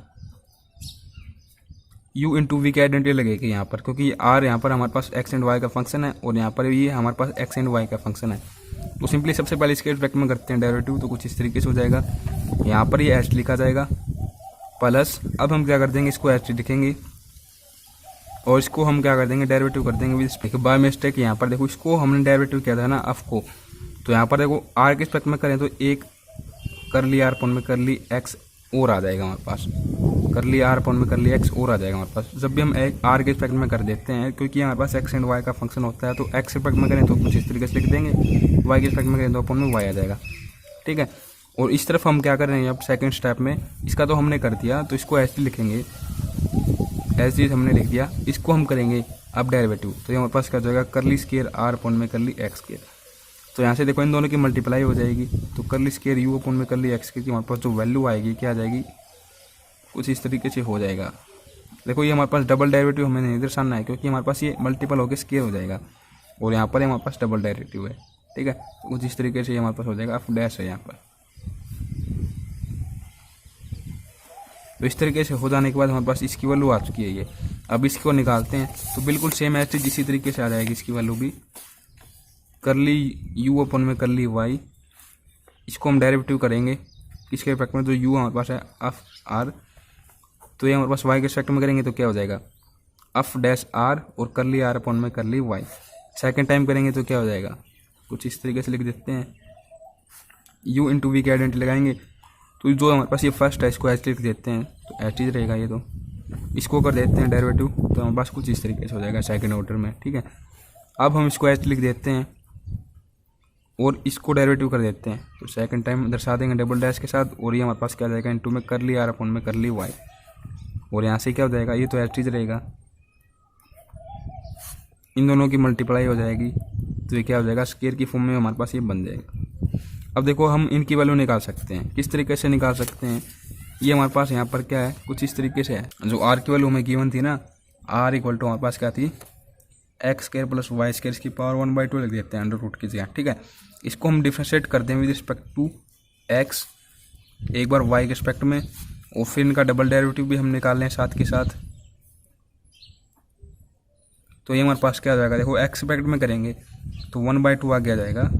u इंटू वी की आइडेंटिटी लगेगी यहाँ पर, क्योंकि आर यहाँ पर हमारे पास एक्स एंड वाई का फंक्शन है और यहाँ पर ये हमारे पास एक्स एंड वाई का फंक्शन है। तो सिंपली सबसे पहले इसके रिस्पेक्ट में करते हैं डेरिवेटिव, तो कुछ इस तरीके से हो जाएगा, यहाँ पर ये एच लिखा जाएगा प्लस, अब हम क्या कर देंगे, इसको एच लिखेंगे और इसको हम क्या कर देंगे, डेरिवेटिव कर देंगे विद बाय मिस्टेक। यहाँ पर देखो इसको हमने डेरिवेटिव किया था ना एफ को, तो यहाँ पर देखो आर के रिस्पेक्ट में करें तो एक कर ली आर अपन में कर ली एक्स और आ जाएगा हमारे पास, कर ली आर अपन में कर ली एक्स और आ जाएगा हमारे पास। जब भी हम एक आर के रिस्पेक्ट में कर देते हैं, क्योंकि हमारे पास एक्स एंड वाई का फंक्शन होता है, तो एक्स रिस्पेक्ट में करें तो कुछ इस तरीके से लिख देंगे, वाई के रिस्पेक्ट में करें तो अपन में वाई आ जाएगा। ठीक है, और इस तरफ हम क्या कर रहे हैं अब सेकंड स्टेप में, इसका तो हमने कर दिया, तो इसको ऐसे लिखेंगे एज इज हमने लिख दिया। इसको हम करेंगे अब डेरिवेटिव, तो ये हमारे पास क्या हो जाएगा करली स्केयर आर अपॉन में करली एक्स स्केयर। तो यहाँ से देखो इन दोनों की मल्टीप्लाई हो जाएगी, तो करली स्केयर यू अपॉन में करली एक्स स्केयर की हमारे पास जो वैल्यू आएगी क्या आ जाएगी, कुछ इस तरीके से हो जाएगा। देखो ये हमारे पास डबल डेरिवेटिव हमें नहीं दर्शाना है, क्योंकि हमारे पास ये मल्टीपल होकर स्केयर हो जाएगा और यहाँ पर हमारे पास डबल डेरिवेटिव है। ठीक है, तो कुछ इस तरीके से हमारे पास हो जाएगा, एफ डैश है यहाँ पर। तो इस तरीके से हो जाने के बाद हमारे पास इसकी वैल्यू आ चुकी है ये। अब इसको निकालते हैं तो बिल्कुल सेम एच इसी तरीके से आ जाएगी इसकी वैल्यू भी, करली यू अपन में करली वाई। इसको हम डेरिवेटिव करेंगे किसके इफेक्ट में, जो यू हमारे पास है एफ आर, तो ये हमारे पास वाई के इफेक्ट में करेंगे तो क्या हो जाएगा एफ डैश आर और करली आर अपन में करली वाई। सेकेंड टाइम करेंगे तो क्या हो जाएगा, कुछ इस तरीके से लिख देते हैं, यू इंटू वी की आइडेंटिटी लगाएंगे, तो जो हमारे पास ये फर्स्ट है इसको एच लिख देते हैं, तो एच ही रहेगा ये। तो इसको कर देते हैं डेरिवेटिव, तो हमारे पास कुछ इस तरीके से हो जाएगा सेकंड ऑर्डर में। ठीक है, अब हम इसको एच लिख देते हैं और इसको डेरिवेटिव कर देते हैं, तो सेकंड टाइम दर्शा देंगे डबल डैश के साथ, और ये हमारे पास क्या हो जाएगा इंटू में करली आर अपॉन में करली वाई, और यहाँ से क्या हो जाएगा ये तो एच ही रहेगा, इन दोनों की मल्टीप्लाई हो जाएगी, तो ये क्या हो जाएगा स्केयर की फॉर्म में हमारे पास ये बन जाएगा। अब देखो हम इनकी वैल्यू निकाल सकते हैं, किस तरीके से निकाल सकते हैं, ये हमारे पास यहाँ पर क्या है कुछ इस तरीके से है। जो आर की वैल्यू हमें गिवन थी ना, आर इक्वल टू हमारे पास क्या थी x square plus y square, इसकी पावर 1/2 लिख देते हैं अंडर रूट की जगह। ठीक है, इसको हम डिफ्रेंशिएट करते हैं विद रिस्पेक्ट टू एक्स, एक बार वाई के रिस्पेक्ट में, और फिर इनका डबल डेरिवेटिव भी हम निकाल लें साथ के साथ। तो ये हमारे पास क्या आ जाएगा, देखो एक्स रिस्पेक्ट में करेंगे तो 1/2 आगे आ जाएगा,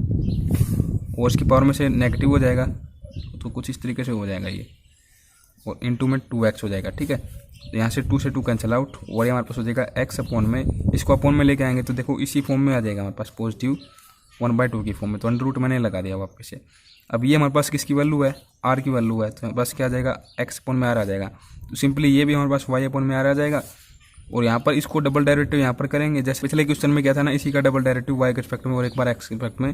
और इसकी पावर में से नेगेटिव हो जाएगा, तो कुछ इस तरीके से हो जाएगा ये, और इंटू में 2x हो जाएगा। ठीक है, तो यहाँ से 2 से 2 कैंसिल आउट, और ये हमारे पास हो जाएगा x अपॉन में, इसको अपॉन में लेके आएंगे तो देखो इसी फॉर्म में आ जाएगा हमारे पास पॉजिटिव 1/2 की फॉर्म में, तो अंडर रूट मैंने लगा दिया वापस से। अब ये हमारे पास किसकी वैल्यू है, r की वैल्यू है, तो बस क्या आ जाएगा x अपॉन में r आ जाएगा, तो सिंपली ये भी हमारे पास y अपॉन में r आ जाएगा, और यहाँ पर इसको डबल डेरिवेटिव यहाँ पर करेंगे, जैसे पिछले क्वेश्चन में क्या था ना, इसी का डबल डेरिवेटिव y के रिस्पेक्ट में और एक बार x के रिस्पेक्ट में,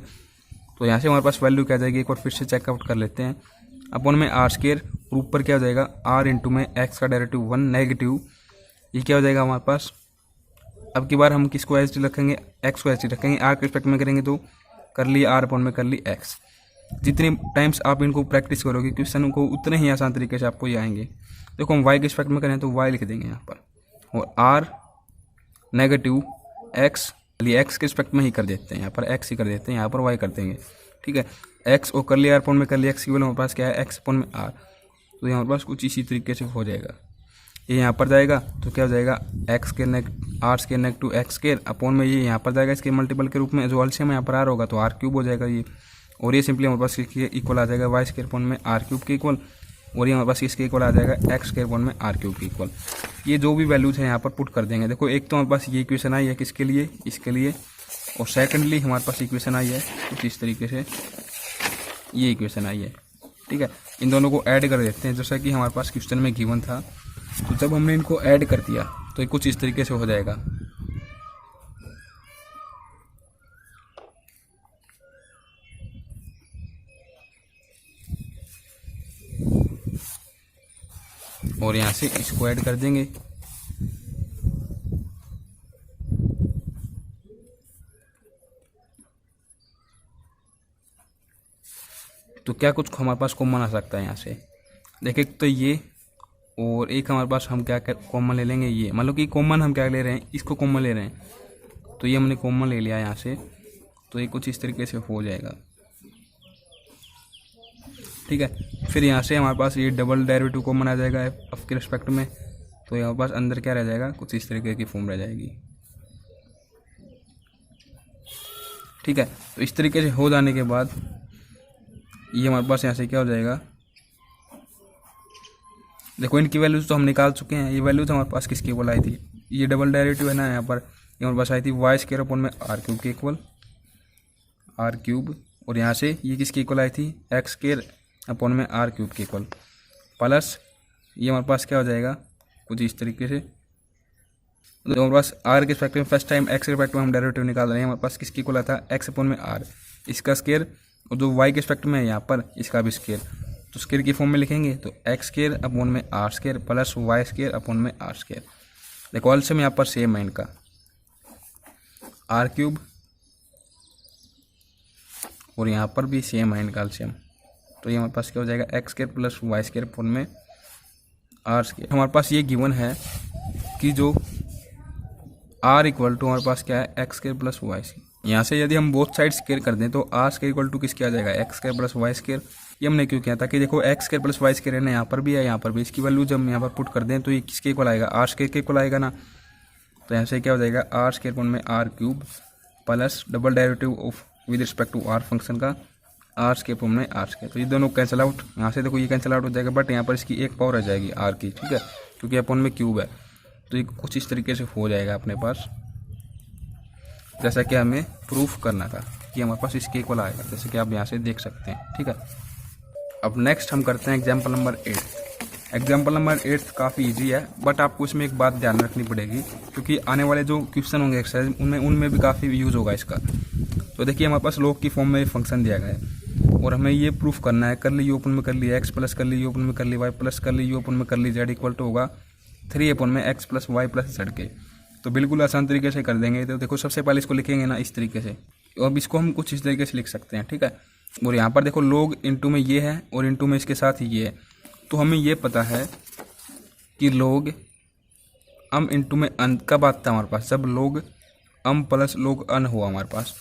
तो यहाँ से हमारे पास वैल्यू क्या आ जाएगी, एक बार फिर से चेकआउट कर लेते हैं, अपॉन में आर स्केयर, और ऊपर क्या हो जाएगा आर इंटू में एक्स का डेरिवेटिव 1 नेगेटिव, ये क्या हो जाएगा हमारे पास। अब की बार हम किसको एच डी रखेंगे, एक्स को एच डी रखेंगे, आर के रिस्पेक्ट में करेंगे तो कर ली आर अपॉन में कर ली एक्स। जितनी टाइम्स आप इनको प्रैक्टिस करोगे क्वेश्चन को, उतने ही आसान तरीके से आपको ये आएंगे। देखो हम वाई के रिस्पेक्ट में करें तो वाई लिख देंगे यहाँ पर, और आर नेगेटिव एक्स एक्स के रिस्पेक्ट में ही कर देते हैं, यहाँ पर एक्स ही कर देते हैं, यहाँ पर वाई कर देंगे। ठीक है, एक्स और कर लिया आर अपॉन में कर लिया एक्स की वैल्यू हमारे पास क्या है एक्स अपॉन में आर, तो यहाँ पास कुछ इसी तरीके से हो जाएगा। ये यहाँ पर जाएगा तो क्या हो जाएगा एक्स के r square negative x square upon में, ये यहाँ पर जाएगा इसके मल्टीपल के रूप में, जो एलसीएम में यहाँ पर आर होगा तो आर क्यूब हो जाएगा ये, और ये सिंपली हमारे पास इक्वल आ जाएगा वाई स्केयर अपॉन में आर क्यूब के इक्वल, और ये हमारे पास इसके इक्वल आ जाएगा एक्स स्केयर अपॉन में आर क्यूब के इक्वल। ये जो भी वैल्यूज है यहाँ पर पुट कर देंगे। देखो एक तो हमारे पास ये इक्वेशन आई है किसके लिए, इसके लिए, और सेकेंडली हमारे पास इक्वेशन आई है कुछ इस तरीके से, ये इक्वेशन आई है। ठीक है, इन दोनों को ऐड कर देते हैं जैसा कि हमारे पास क्वेश्चन में गिवन था, तो जब हमने इनको ऐड कर दिया तो ये कुछ इस तरीके से हो जाएगा। और यहाँ से इसको ऐड कर देंगे, तो क्या कुछ हमारे पास कॉमन आ सकता है यहाँ से। देखिए तो ये, और एक हमारे पास हम क्या कॉमन ले लेंगे, ये मान लो कि कॉमन हम क्या ले रहे हैं, इसको कॉमन ले रहे हैं, तो ये हमने कॉमन ले लिया यहाँ से, तो ये कुछ इस तरीके से हो जाएगा। ठीक है, फिर यहाँ से हमारे पास ये डबल डेरिवेटिव कॉमन आ जाएगा एफ के रिस्पेक्ट में, तो यहाँ पास अंदर क्या रह जाएगा, कुछ इस तरीके की फॉर्म रह जाएगी। ठीक है, तो इस तरीके से हो जाने के बाद ये हमारे पास यहाँ से क्या हो जाएगा, देखो इनकी वैल्यूज तो हम निकाल चुके हैं। ये वैल्यूज हमारे पास किसकी इक्वल आई थी, ये डबल डेरिवेटिव है ना, यहाँ पर ये हमारे पास आई थी वाई स्क्वायर अपॉन में आर क्यूब के इक्वल, आर क्यूब, और यहाँ से ये किसकी इक्वल आई थी एक्स स्क्वायर अपॉन में आर क्यूब के इक्वल, प्लस ये हमारे पास क्या हो जाएगा कुछ इस तरीके से। तो हमारे पास आर के रिस्पेक्ट में फर्स्ट टाइम एक्स के रिस्पेक्ट में हम डेरिवेटिव निकाल रहे हैं, हमारे पास किसकी इक्वल था एक्स अपॉन में आर, इसका स्क्वायर, और जो वाई के रिस्पेक्ट में है यहाँ पर इसका भी स्क्वायर, तो स्क्वायर की फॉर्म में लिखेंगे तो एक्स स्क्वायर अपॉन में r square plus y square upon में आर स्क्वायर। देखो एलसीएम यहाँ पर सेम है इनका, आर क्यूब, और यहाँ पर भी सेम है इनका एलसीएम। तो ये हमारे पास क्या हो जाएगा, x square plus y square form में आर स्क्वायर। हमारे पास ये गिवन है कि जो आर इक्वल टू हमारे पास क्या है, x square plus y square. यहाँ से यदि हम बोथ साइड स्क्वायर कर दें तो आर स्क्वायर इक्वल टू किसके आ जाएगा, x square plus y square. ये हमने क्यों किया था कि देखो x square plus y square है ना, यहाँ पर भी है यहाँ पर भी, इसकी वैल्यू जब हम यहाँ पर पुट कर दें तो ये किसके इक्वल आएगा, आर स्क्वायर के इक्वल आएगा ना। तो यहाँ से क्या हो जाएगा, आर स्क्वायर फॉर्म में r cube plus double derivative of with respect to r function का आर स्क्वायर फॉर्म में आर स्क्वायर। तो ये दोनों कैंसिल आउट, यहाँ से देखो ये कैंसिल आउट हो जाएगा, बट यहाँ पर इसकी एक पावर आ जाएगी आर की, ठीक है, क्योंकि अपन में क्यूब है। तो ये कुछ इस तरीके से हो जाएगा अपने पास, जैसा कि हमें प्रूफ करना था कि हमारे पास इसके इक्वल आएगा, जैसे कि आप यहाँ से देख सकते हैं, ठीक है। अब नेक्स्ट हम करते हैं एग्जाम्पल नंबर 8। एग्जाम्पल नंबर 8 काफ़ी इजी है, बट आपको इसमें एक बात ध्यान रखनी पड़ेगी, क्योंकि आने वाले जो क्वेश्चन होंगे एक्सरसाइज उनमें भी काफ़ी यूज़ होगा इसका। तो देखिए हमारे पास लॉग की फॉर्म में फंक्शन दिया गया है और हमें ये प्रूफ करना है, कर ली यू ओपन में कर ली एक्स प्लस कर ली यू ओपन में कर ली वाई प्लस कर ली यू ओपन में कर ली जेड इक्वल टू होगा 3 अपन में x plus y plus z के। तो बिल्कुल आसान तरीके से कर देंगे। तो देखो सबसे पहले इसको लिखेंगे ना इस तरीके से, अब इसको हम कुछ इस तरीके से लिख सकते हैं, ठीक है। और यहाँ पर देखो लोग इनटू में ये है और इनटू में इसके साथ ये है, तो हमें ये पता है कि लोग अम इनटू में अन कब आता है हमारे पास, जब लोग अम प्लस लोग अन हुआ हमारे पास।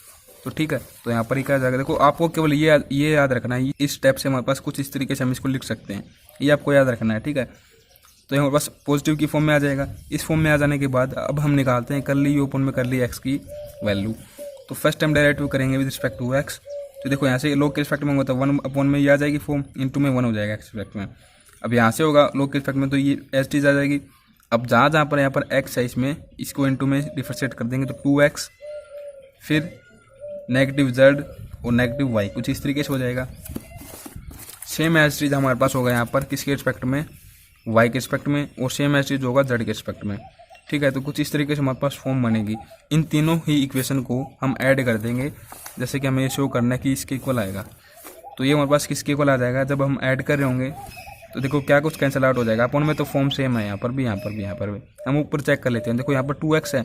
तो ठीक है, तो यहाँ पर ही क्या जाएगा, देखो आपको केवल ये याद रखना है, इस स्टेप से हमारे पास कुछ इस तरीके से हम इसको लिख सकते हैं, ये आपको याद रखना है, ठीक है। तो हमारे पास पॉजिटिव की फॉर्म में आ जाएगा। इस फॉर्म में आ जाने के बाद अब हम निकालते हैं कर ली यू ओपन में कर ली एक्स की वैल्यू। तो फर्स्ट टाइम डेरिवेटिव करेंगे विद रिस्पेक्ट टू एक्स। तो देखो यहाँ से लोग के रिस्पेक्ट में होगा तो 1 अपॉन में ये आ जाएगी फॉर्म, इनटू में 1 हो जाएगा एक्स रिस्पेक्ट में। अब यहाँ से होगा लोग के रिस्पेक्ट में तो ये एस टीज आ जाएगी। अब जहाँ पर यहाँ पर एक्स है इसमें इसको इनटू में डिफरेंशिएट कर देंगे तो 2x, फिर नेगेटिव जेड और नेगेटिव वाई, कुछ इस तरीके से हो जाएगा। सेम एज चीज हमारे पास होगा यहाँ पर किसके रिस्पेक्ट में, वाई के रिस्पेक्ट में, और सेम एज चीज होगा जेड के रिस्पेक्ट में, ठीक है। तो कुछ इस तरीके से हमारे पास फॉर्म बनेगी। इन तीनों ही इक्वेशन को हम ऐड कर देंगे, जैसे कि हमें ये शो करना है कि इसके इक्वल आएगा। तो ये हमारे पास किसके इक्वल आ जाएगा, जब हम ऐड कर रहे होंगे तो देखो क्या कुछ कैंसिल आउट हो जाएगा। अपन में तो फॉर्म सेम है, यहाँ पर भी यहाँ पर भी यहाँ पर भी। हम ऊपर चेक कर लेते हैं, देखो यहाँ पर 2x है,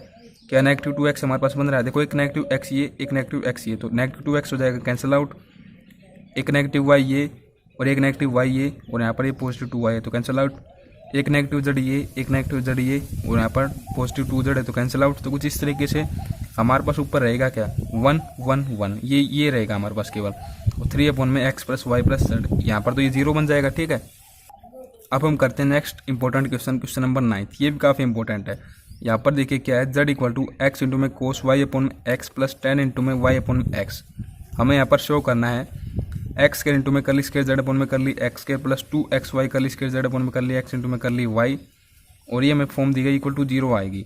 क्या नेगेटिव 2x हमारे पास बन रहा है। देखो एक नेगेटिव x ये, एक नेगेटिव x ये, तो नेगेटिव 2x हो जाएगा कैंसिल आउट, एक नेगेटिव y ये और एक नेगेटिव y ये, और यहाँ पर ये पॉजिटिव 2y है तो कैंसिल आउट, एक नेगेटिव z ये, एक नेगेटिव z ये, और यहाँ पर पॉजिटिव 2z है तो कैंसिल आउट। तो कुछ इस तरीके से हमारे पास ऊपर रहेगा क्या 1 1 1, ये रहेगा हमारे पास केवल, और 3 अपॉन में x plus y plus z, यहाँ पर तो ये 0 बन जाएगा, ठीक है। अब हम करते हैं नेक्स्ट इंपॉर्टेंट क्वेश्चन नंबर 9। ये भी काफ़ी इंपॉर्टेंट है। यहाँ पर देखिए क्या है, z equal to x into में कोस वाई अपॉन में एक्स प्लस 10 इंटू में वाई अपॉन में एक्स। हमें यहाँ पर शो करना है एक्स के इंटू में कर ली स्केयर जेड अपॉन में कर ली एक्स के प्लस 2x वाई कर ली स्केयर जेड अपॉन में कर ली एक्स इंटू में कर ली वाई, और ये हमें फॉर्म दी गई इक्वल टू 0 आएगी।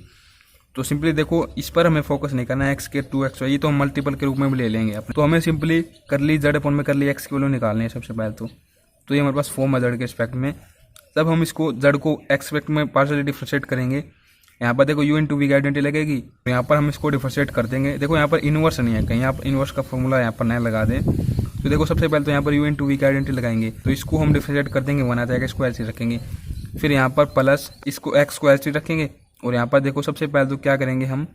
तो सिंपली देखो इस पर हमें फोकस नहीं करना है, एक्स के 2x वाई, ये तो हम मल्टीपल के रूप में भी ले लेंगे अपने। तो हमें सिंपली कर ली जेड अपॉन में कर ली एक्स की वैल्यू निकालनी है सबसे पहले। तो ये हमारे पास फॉर्म है जेड के रिस्पेक्ट में। तब हम इसको जेड को एक्स रिस्पेक्ट में पार्शियली डिफरेंशिएट करेंगे। यहाँ पर देखो यू इंटू वी की आइडेंटिटी लगेगी, तो यहाँ पर हम इसको डिफरेंशिएट कर देंगे। देखो यहाँ पर इनवर्स नहीं है कहीं, यहाँ पर इनवर्स का फॉर्मूला यहाँ पर नया लगा दें। तो देखो सबसे पहले तो यहाँ पर यू इंटू वी की आइडेंटिटी लगाएंगे, तो इसको हम डिफरेंशिएट कर देंगे, 1 आ जाएगा, इसको ऐसे रखेंगे। फिर यहाँ पर प्लस इसको एक्स को ऐसे रखेंगे, और यहाँ पर देखो सबसे पहले तो क्या करेंगे हम,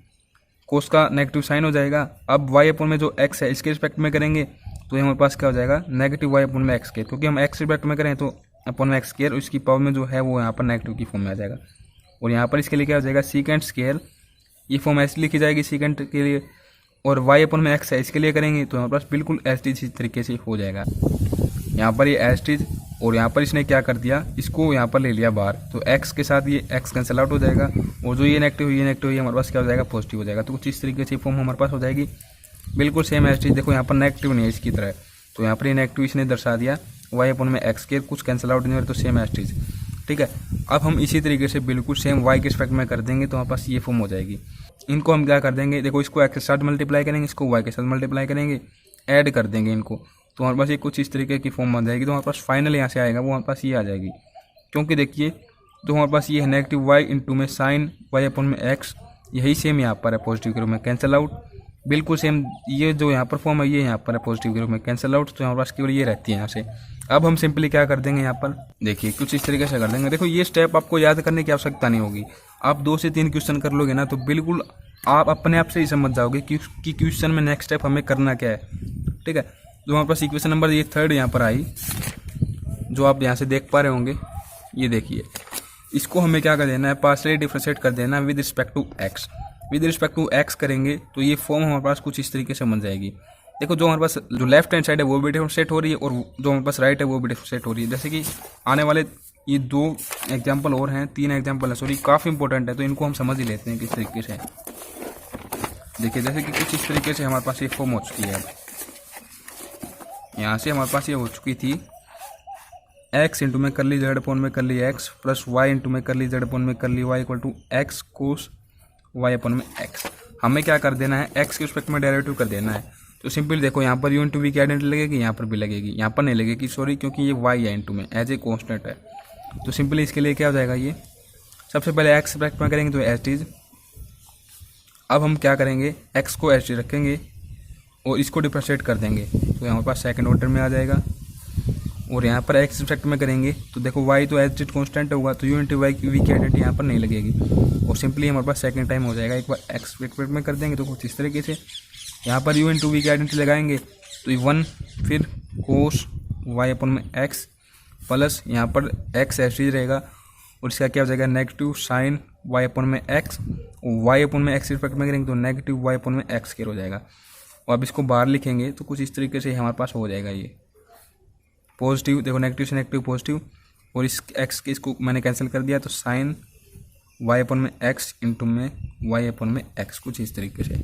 कोस का नेगेटिव साइन हो जाएगा। अब वाई अपॉन में जो एक्स है इसके रिस्पेक्ट में करेंगे तो हमारे पास क्या हो जाएगा नेगेटिव वाई अपॉन में एक्स के, क्योंकि हम एक्स रिस्पेक्ट में करें तो अपॉन में एक्स स्क्वायर, उसकी पावर में जो है वो यहाँ पर नेगेटिव की फॉर्म में आ जाएगा। और यहाँ पर इसके लिए क्या हो जाएगा सीकेंट स्क्वायर, ये फॉर्म ऐसे लिखी जाएगी सीकेंट के लिए, और वाई अपॉन में एक्स है इसके लिए करेंगे तो हमारे पास बिल्कुल एस इस तरीके से हो जाएगा। यहाँ पर ये एस टीज, और यहाँ पर इसने क्या कर दिया, इसको यहाँ पर ले लिया बाहर, तो एक्स के साथ ये एक्स कैंसिल आउट हो जाएगा, और जो ये नेगेटिव हमारे पास क्या हो जाएगा पॉजिटिव हो जाएगा। तो कुछ इस तरीके से फॉर्म हमारे पास हो जाएगी, बिल्कुल सेम एस टीज। देखो यहाँ पर नेगेटिव नहीं है इसकी तरह, तो यहाँ पर ये नेगेटिव इसने दर्शा दिया, वाई अपॉन में एक्स के, कुछ कैंसिल आउट नहीं हो रहा, तो सेम एस टीज, ठीक है। अब हम इसी तरीके से बिल्कुल सेम वाई के रिस्पेक्ट में कर देंगे तो हमारे पास ये फॉर्म हो जाएगी। इनको हम क्या कर देंगे, देखो इसको एक्स के साथ मल्टीप्लाई करेंगे, इसको वाई के साथ मल्टीप्लाई करेंगे, ऐड कर देंगे इनको, तो हमारे पास ये कुछ इस तरीके की फॉर्म बन जाएगी। तो हमारे पास फाइनल यहाँ से आएगा वो हमारे पास ये आ जाएगी, क्योंकि देखिए तो हमारे पास ये है नेगेटिव वाई इंटू में साइन वाई अपॉन में एक्स, यही सेम यहाँ पर है पॉजिटिव के रूप में कैंसिल आउट, बिल्कुल सेम ये जो यहाँ पर फॉर्म है ये यहाँ पर है पॉजिटिव के रूप में, कैंसिल आउट, तो हमारे पास केवल ये रहती है यहाँ से। अब हम सिंपली क्या कर देंगे यहाँ पर, देखिए कुछ इस तरीके से कर देंगे। देखो ये स्टेप आपको याद करने की आवश्यकता नहीं होगी, आप 2 से 3 क्वेश्चन कर लोगे ना तो बिल्कुल आप अपने आप से ही समझ जाओगे कि क्वेश्चन में नेक्स्ट स्टेप हमें करना क्या है। ठीक है, तो हमारे पास इक्वेशन नंबर ये 3 यहाँ पर आई, जो आप यहाँ से देख पा रहे होंगे, ये देखिए। इसको हमें क्या कर देना है, पार्शियली डिफरेंशिएट कर देना है with respect to x. With respect to x करेंगे तो ये फॉर्म हमारे पास कुछ इस तरीके से बन जाएगी। देखो जो हमारे पास जो लेफ्ट हैंड साइड है वो भी डिफरेंशिएट हो रही है और जो हमारे पास राइट है वो भी डिफरेंशिएट हो रही है। जैसे कि आने वाले ये 2 एग्जाम्पल और हैं, 3 एग्जाम्पल है सॉरी, काफ़ी इंपॉर्टेंट है, तो इनको हम समझ ही लेते हैं किस तरीके से। देखिए जैसे कि कुछ इस तरीके से हमारे पास ये फॉर्म हो चुकी है। अब यहाँ से हमारे पास ये हो चुकी थी x इंटू में कर ली जेड अपॉन में कर ली x प्लस y इंटू में कर ली जेड अपॉन में कर ली y equal to x cos y upon में x। हमें क्या कर देना है, x के रिस्पेक्ट में डेरिवेटिव कर देना है। तो सिंपल देखो यहाँ पर u इंटू वी की आइडेंटिटी लगेगी, यहाँ पर भी लगेगी, यहाँ पर नहीं लगेगी सॉरी, क्योंकि ये y है इंटू में एज ए कॉन्स्टेंट है। तो सिंपली इसके लिए क्या हो जाएगा, ये सबसे पहले x रिस्पेक्ट में करेंगे तो एच इज। अब हम क्या करेंगे, x को एच रखेंगे और इसको डिफरेंशिएट कर देंगे तो हमारे पास सेकंड ऑर्डर में आ जाएगा। और यहाँ पर x रिस्पेक्ट में करेंगे तो देखो y तो एज इट कॉन्स्टेंट होगा, तो u इंटू वाई वी की आइडेंटिटी यहाँ पर नहीं लगेगी और सिंपली हमारे पास सेकंड टाइम हो जाएगा। एक बार x रिस्पेक्ट में कर देंगे तो कुछ इस तरीके से, यहाँ पर u इंटू वी की आइडेंटिटी लगाएंगे तो 1 फिर कोस y अपन में x प्लस यहाँ पर x ऐसे ही रहेगा और इसका क्या हो जाएगा नेगेटिव साइन y अपन में x, y अपन में x रिस्पेक्ट में करेंगे तो नेगेटिव y अपन में x स्क्वायर हो जाएगा। और अब इसको बाहर लिखेंगे तो कुछ इस तरीके से हमारे पास हो जाएगा ये पॉजिटिव, देखो नेगेटिव से नेगेटिव पॉजिटिव और इस x के इसको मैंने कैंसिल कर दिया तो साइन y अपन में x इंटू में y अपन में x, कुछ इस तरीके से।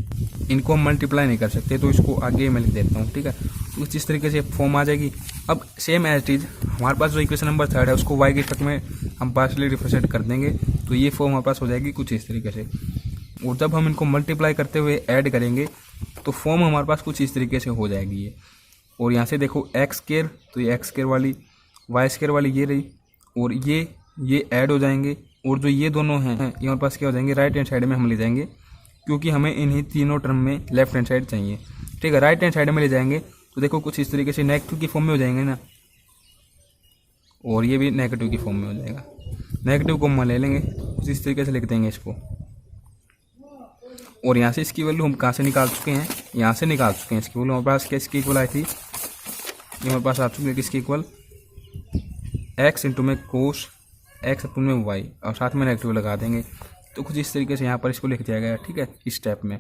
इनको हम मल्टीप्लाई नहीं कर सकते तो इसको आगे मैं लिख देता हूँ। ठीक है, तो कुछ इस तरीके से फॉर्म आ जाएगी। अब सेम एज इट इज हमारे पास जो इक्वेशन नंबर 3 है उसको y के रिस्पेक्ट में हम पार्शियली डिफरेंशिएट कर देंगे तो ये फॉर्म हमारे पास हो जाएगी कुछ इस तरीके से। और जब हम इनको मल्टीप्लाई करते हुए ऐड करेंगे तो फॉर्म हमारे पास कुछ इस तरीके से हो जाएगी ये। और यहाँ से देखो एक्स स्क्वायर, तो ये एक्स स्क्वायर वाली वाई स्क्वायर वाली ये रही और ये ऐड हो जाएंगे और जो ये दोनों हैं ये हमारे पास क्या हो जाएंगे, राइट हैंड साइड में हम ले जाएंगे क्योंकि हमें इन्हीं तीनों टर्म में लेफ्ट हैंड साइड चाहिए। ठीक है, राइट हैंड साइड में ले जाएंगे तो देखो कुछ इस तरीके से नेगेटिव की फॉर्म में हो जाएंगे ना, और ये भी नेगेटिव की फॉर्म में हो जाएगा। नेगेटिव को हम ले लेंगे, कुछ इस तरीके से लिख देंगे इसको। और यहाँ से इसकी वैल्यू हम कहाँ से निकाल चुके हैं, यहाँ से निकाल चुके हैं इसकी वैल्यू। हमारे पास किसकी इक्वल आई थी, ये हमारे पास आ चुकी है किसकी इक्वल, x इंटू में कोस x अपन में y और साथ में नेगेटिव लगा देंगे तो कुछ इस तरीके से यहाँ पर इसको लिख दिया गया है। ठीक है, इस स्टेप में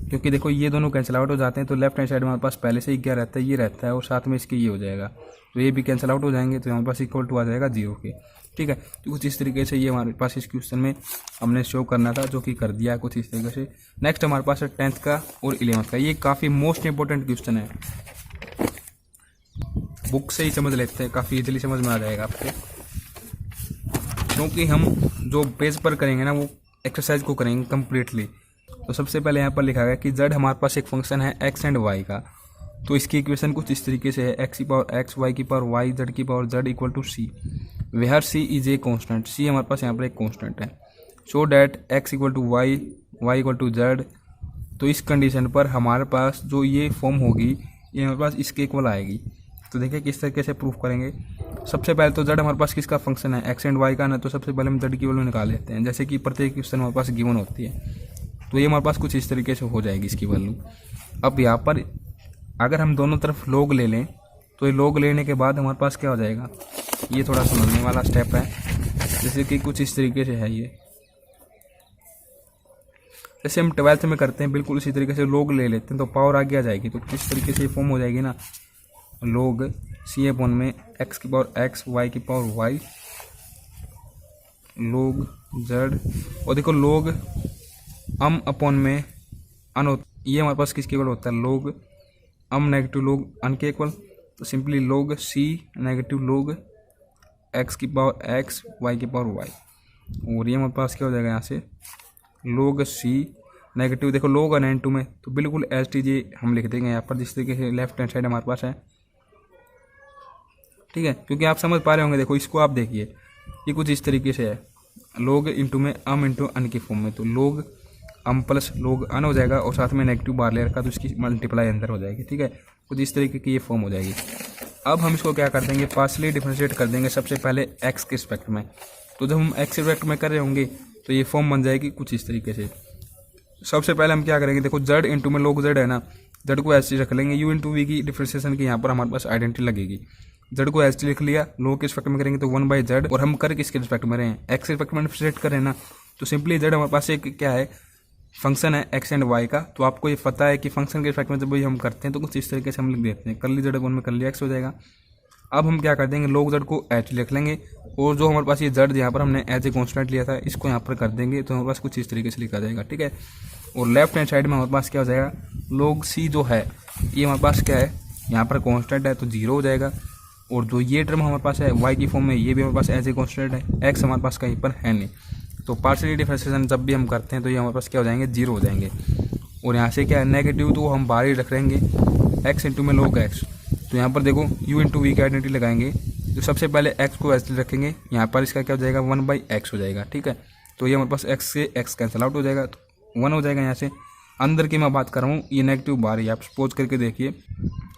क्योंकि देखो ये दोनों कैंसिल आउट हो जाते हैं तो लेफ्ट हैंड साइड में हमारे पास पहले से ही क्या रहता है, ये रहता है और साथ में इसके ये हो जाएगा तो ये भी कैंसिल आउट हो जाएंगे तो हमारे पास इक्वल टू आ जाएगा 0 के। ठीक है, तो कुछ इस तरीके से ये हमारे पास इस क्वेश्चन में हमने शो करना था जो कि कर दिया है कुछ इस तरीके से। नेक्स्ट हमारे पास है 10th का और 11th का। ये काफ़ी मोस्ट इंपॉर्टेंट क्वेश्चन है, बुक से ही समझ लेते हैं, काफ़ी इजीली समझ में आ जाएगा आपको क्योंकि हम जो पेज पर करेंगे ना वो एक्सरसाइज को करेंगे कम्प्लीटली। तो सबसे पहले यहाँ पर लिखा गया कि z हमारे पास एक फंक्शन है x एंड y का, तो इसकी इक्वेशन कुछ इस तरीके से है x की पावर x, y की पावर y, z की पावर z equal to c, where c is a constant. c हमारे पास यहाँ पर एक कॉन्स्टेंट है। So that x equal to y, y equal to z। तो इस कंडीशन पर हमारे पास जो ये फॉर्म होगी ये हमारे पास इसके इक्वल आएगी। तो देखिए किस तरीके से प्रूफ करेंगे। सबसे पहले तो z हमारे पास किसका फंक्शन है, x एंड y का ना, तो सबसे पहले हम z की वैल्यू निकाल लेते हैं जैसे कि प्रत्येक क्वेश्चन हमारे पास गिवन होती है। तो ये हमारे पास कुछ इस तरीके से हो जाएगी इसकी वैल्यू। अब यहाँ पर अगर हम दोनों तरफ लोग ले लें तो ये लोग लेने के बाद हमारे पास क्या हो जाएगा, ये थोड़ा समझने वाला स्टेप है। जैसे कि कुछ इस तरीके से है ये, जैसे हम 12th में करते हैं बिल्कुल इसी तरीके से लोग ले लेते हैं तो पावर आगे आ जाएगी। तो किस तरीके से ये फॉर्म हो जाएगी ना, लोग c अपॉन में x की पावर x, y की पावर y, लोग z। और देखो लोग अपॉन में अन, ये हमारे पास किसके इक्वल होता है, लोग नेगेटिव लोग अन के इक्वल। तो सिंपली लोग c नेगेटिव लोग x की पावर x, y की पावर y, और ये हमारे पास क्या हो जाएगा यहाँ से लोग c नेगेटिव, देखो लोग अन एन टू में तो बिल्कुल एस टी जी हम लिख देंगे यहाँ पर जिस तरीके से लेफ्ट हैंड साइड हमारे पास है। ठीक है, क्योंकि आप समझ पा रहे होंगे। देखो इसको आप देखिए, ये कुछ इस तरीके से है, लोग इंटू में इंटू अन की फॉर्म में। तो लोग अम प्लस लोग अन हो जाएगा और साथ में नेगेटिव बार ले रखा तो इसकी मल्टीप्लाई अंदर हो जाएगी। ठीक है, कुछ इस तरीके की ये फॉर्म हो जाएगी। अब हम इसको क्या कर देंगे, पार्शियली डिफरेंशिएट कर देंगे सबसे पहले एक्स के रिस्पेक्ट में। तो जब हम एक्स के रिस्पेक्ट में कर रहे होंगे तो ये फॉर्म बन जाएगी कुछ इस तरीके से। सबसे पहले हम क्या करेंगे, देखो जेड इंटू में लोग जेड है ना, जेड को ऐसे रख लेंगे, यू इंटू वी की डिफरेंशिएशन की यहाँ पर हमारे पास आइडेंटिटी लगेगी। जेड को ऐसे लिख लिया, लोग के रिस्पेक्ट में करेंगे तो 1/z, और हम कर किसके रिस्पेक्ट में रहे हैं, एक्स के रिस्पेक्ट में डिफरेंशिएट करें ना, तो सिंपली जेड हमारे पास एक क्या है, फंक्शन है एक्स एंड वाई का। तो आपको ये पता है कि फंक्शन के रिस्पेक्ट में जब भी हम करते हैं तो कुछ इस तरीके से हम लिख देते हैं, करली जेड अपन में करली एक्स हो जाएगा। अब हम क्या कर देंगे, लोग जेड को एच लिख लेंगे, और जो हमारे पास ये जेड यहाँ पर हमने एज ए कॉन्स्टेंट लिया था इसको यहाँ पर कर देंगे तो हमारे पास कुछ इस तरीके से लिखा जाएगा। ठीक है, और लेफ्ट हैंड साइड में हमारे पास क्या हो जाएगा, लोग सी जो है ये हमारे पास क्या है, यहाँ पर कॉन्स्टेंट है तो 0 हो जाएगा, और जो ये टर्म हमारे पास है वाई की फॉर्म में ये भी हमारे पास एज ए कॉन्स्टेंट है, एक्स हमारे पास कहीं पर है नहीं। तो पार्शियली डिफरेंशिएशन जब भी हम करते हैं तो ये हमारे पास क्या हो जाएंगे, 0 हो जाएंगे। और यहाँ से क्या है नेगेटिव, तो हम बाहर ही रख लेंगे एक्स इंटू में लोग एक्स। तो यहाँ पर देखो यू इंटू वी की आइडेंटिटी लगाएंगे, तो सबसे पहले एक्स को ऐसे रखेंगे, यहाँ पर इसका क्या हो जाएगा 1/x हो जाएगा। ठीक है, तो ये हमारे पास एक्स से एक्स कैंसिल आउट हो जाएगा, तो 1 हो जाएगा। यहाँ से अंदर की मैं बात कर रहा हूँ, ये नेगेटिव बार है, आप सपोज करके देखिए।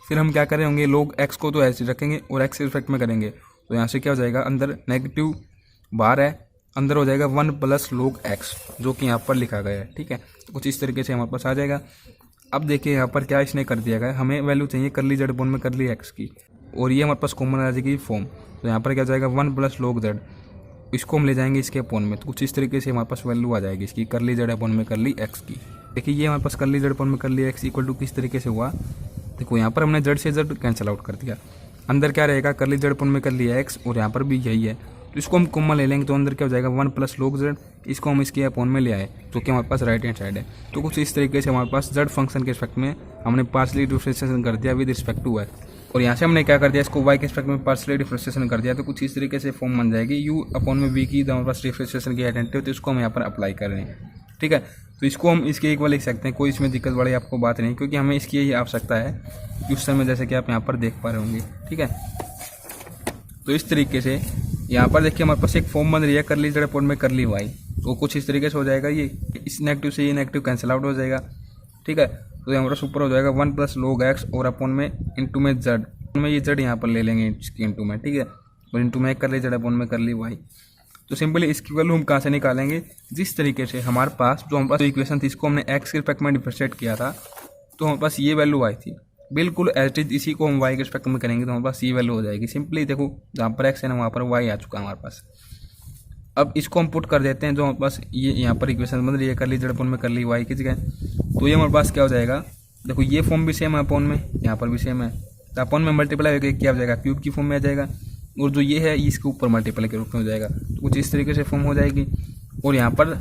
फिर हम क्या करें होंगे, लोग एक्स को तो ऐसे रखेंगे और एक्स के रिस्पेक्ट में करेंगे, तो यहाँ से क्या हो जाएगा, अंदर नेगेटिव बार है, अंदर हो जाएगा 1 प्लस लोग एक्स, जो कि यहाँ पर लिखा गया है। ठीक है, तो कुछ इस तरीके से हमारे पास आ जाएगा। अब देखिए यहाँ पर क्या इसने कर दिया गया, हमें वैल्यू चाहिए करली जेड अपॉन में करली एक्स की, और ये हमारे पास कॉमन आ जाएगी फॉर्म। तो यहाँ पर क्या जाएगा 1 प्लस लोग जेड, इसको हम ले जाएंगे इसके अपॉन में, तो कुछ इस तरीके से हमारे पास वैल्यू आ जाएगी इसकी करली जेड अपॉन में करली एक्स की। देखिए ये हमारे पास करली जेड अपॉन में करली एक्स इक्वल टू किस तरीके से हुआ, देखो यहाँ पर हमने जेड से जेड कैंसिल आउट कर दिया, अंदर क्या रहेगा करली जेड अपॉन में करली एक्स, और यहाँ पर भी यही है, तो इसको हम कॉमन ले लेंगे तो अंदर क्या हो जाएगा 1 प्लस लोग जेड, इसको हम इसके अपॉन में ले आए जो कि हमारे पास राइट हैंड साइड है। तो कुछ इस तरीके से हमारे पास जेड फंक्शन के रिस्पेक्ट में हमने पार्शियली डिफरेंशिएशन कर दिया विद रिस्पेक्ट टू एक्स, और यहाँ से हमने क्या कर दिया, इसको वाई के रिस्पेक्ट में पार्शियली डिफरेंशिएशन कर दिया। तो कुछ इस तरीके से फॉर्म बन जाएगी यू अपॉन में वी की, हमारे पास डिफरेंशिएशन की आइडेंटिटी होती है, इसको हम यहाँ पर अप्लाई कर रहे हैं। ठीक है, तो इसको हम इसके इक्वल लिख सकते हैं, कोई इसमें दिक्कत वाली आपको बात नहीं, क्योंकि हमें इसकी यही आवश्यकता है कि उस समय जैसे कि आप यहाँ पर देख पा रहे होंगे। ठीक है, तो इस तरीके से यहाँ पर देखिए हमारे पास एक फॉर्म बन रही है करली जेड अपॉन में करली वाई, तो कुछ इस तरीके से हो जाएगा, ये इस नेगेटिव से ये नेगेटिव कैंसिल आउट हो जाएगा। ठीक है, तो हमारे पास ऊपर हो जाएगा 1 प्लस लोग एक्स और अपॉन में इंटू में जेड में, ये जेड यहाँ पर ले लेंगे इसके इंटू में। ठीक है, और इंटू में करली जेड अपॉन में करली वाई। तो सिंपली इसकी वैल्यू हम कहाँ से निकालेंगे, जिस तरीके से हमारे पास जो हमारे पास इक्वेशन थी इसको हमने एक्स के रिस्पेक्ट में डिफरेंशिएट किया था, तो हमारे पास ये वैल्यू आई थी, बिल्कुल एज इट इसी को हम वाई के रिस्पेक्ट में करेंगे तो हमारे पास ये वैल्यू हो जाएगी। सिंपली देखो जहाँ पर एक्स है ना वहाँ पर वाई आ चुका है हमारे पास। अब इसको हम पुट कर देते हैं, जो हमारे पास ये यहाँ पर इक्वेशन बन रही है करली जेड अपॉन में करली वाई की जगह, तो ये हमारे पास क्या हो जाएगा, देखो ये फॉर्म भी सेम है अपॉन में, यहाँ पर भी सेम है, तो अपॉन में मल्टीप्लाई होकर क्या हो जाएगा क्यूब की फॉर्म में आ जाएगा, और जो ये है इसके ऊपर मल्टीप्लाई के रूप में हो जाएगा, तो कुछ इस तरीके से फॉर्म हो जाएगी। और यहाँ पर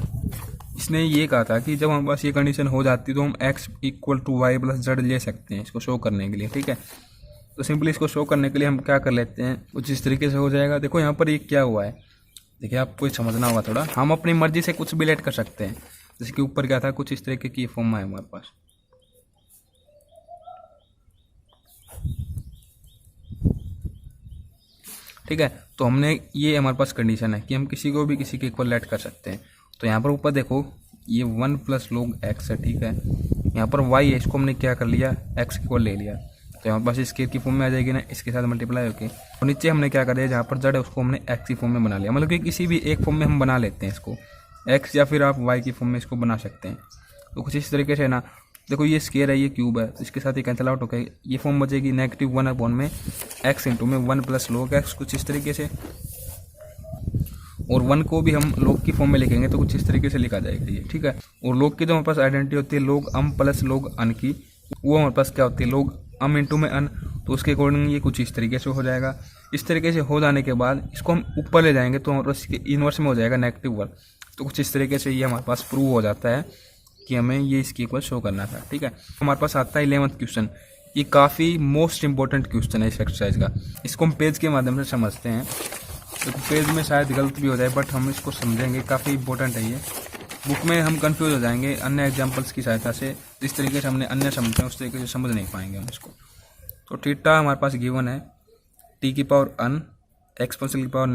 इसने ये कहा था कि जब हमारे पास ये कंडीशन हो जाती है तो हम x equal to y plus z ले सकते हैं इसको शो करने के लिए। ठीक है, तो सिंपली इसको शो करने के लिए हम क्या कर लेते हैं, कुछ इस तरीके से हो जाएगा। देखो यहाँ पर ये क्या हुआ है, देखिए आपको समझना होगा थोड़ा, हम अपनी मर्जी से कुछ भी लेट कर सकते हैं, जैसे कि ऊपर क्या था कुछ इस तरीके की फॉर्म है हमारे पास। ठीक है, तो हमने ये हमारे पास कंडीशन है कि हम किसी को भी किसी के इक्वल लेट कर सकते हैं। तो यहाँ पर ऊपर देखो ये 1 प्लस लोग एक्स है। ठीक है, यहाँ पर वाई है, इसको हमने क्या कर लिया एक्स इक्वल ले लिया, तो हमारे पास स्केयर की फॉर्म में आ जाएगी ना, इसके साथ मल्टीप्लाई होके, और नीचे हमने क्या कर दिया जहाँ पर जेड है उसको हमने एक्स की फॉर्म में बना लिया, मतलब कि किसी भी एक फॉर्म में हम बना लेते हैं इसको एक्स, या फिर आप वाई की फॉर्म में इसको बना सकते हैं। तो कुछ इस तरीके से ना, देखो ये स्केयर है ये क्यूब है, तो इसके साथ ये कैंसिल आउट होकर ये फॉर्म बचेगी नेगेटिव 1 अपॉन में एक्स इंटू में 1 प्लस लोग एक्स, कुछ इस तरीके से, और 1 को भी हम लोग की फॉर्म में लिखेंगे तो कुछ इस तरीके से लिखा जाएगा ये। ठीक है, और लोग की जो हमारे पास आइडेंटिटी होती है लोग अम प्लस लोग अन की, वो हमारे पास क्या होती है लोग अम इंटू में अन, तो उसके अकॉर्डिंग ये कुछ इस तरीके से हो जाएगा। इस तरीके से हो जाने के बाद इसको हम ऊपर ले जाएंगे तो हमारे पास इसके इन्वर्स में हो जाएगा -1, तो कुछ इस तरीके से ये हमारे पास प्रूव हो जाता है कि हमें ये इसकी इक्वल शो करना था। ठीक है, हमारे पास आता है 11वां क्वेश्चन, ये काफ़ी मोस्ट इंपॉर्टेंट क्वेश्चन है इस एक्सरसाइज का, इसको हम पेज के माध्यम से समझते हैं। तो पेज में शायद गलत भी हो जाए बट हम इसको समझेंगे, काफ़ी इंपॉर्टेंट है ये, बुक में हम कंफ्यूज हो जाएंगे अन्य एग्जांपल्स की सहायता से, जिस तरीके से हमने अन्य समझते हैं उस तरीके से समझ नहीं पाएंगे हम इसको। तो थीटा हमारे पास गिवन है t की पावर n एक्सपोनेंशियल की पावर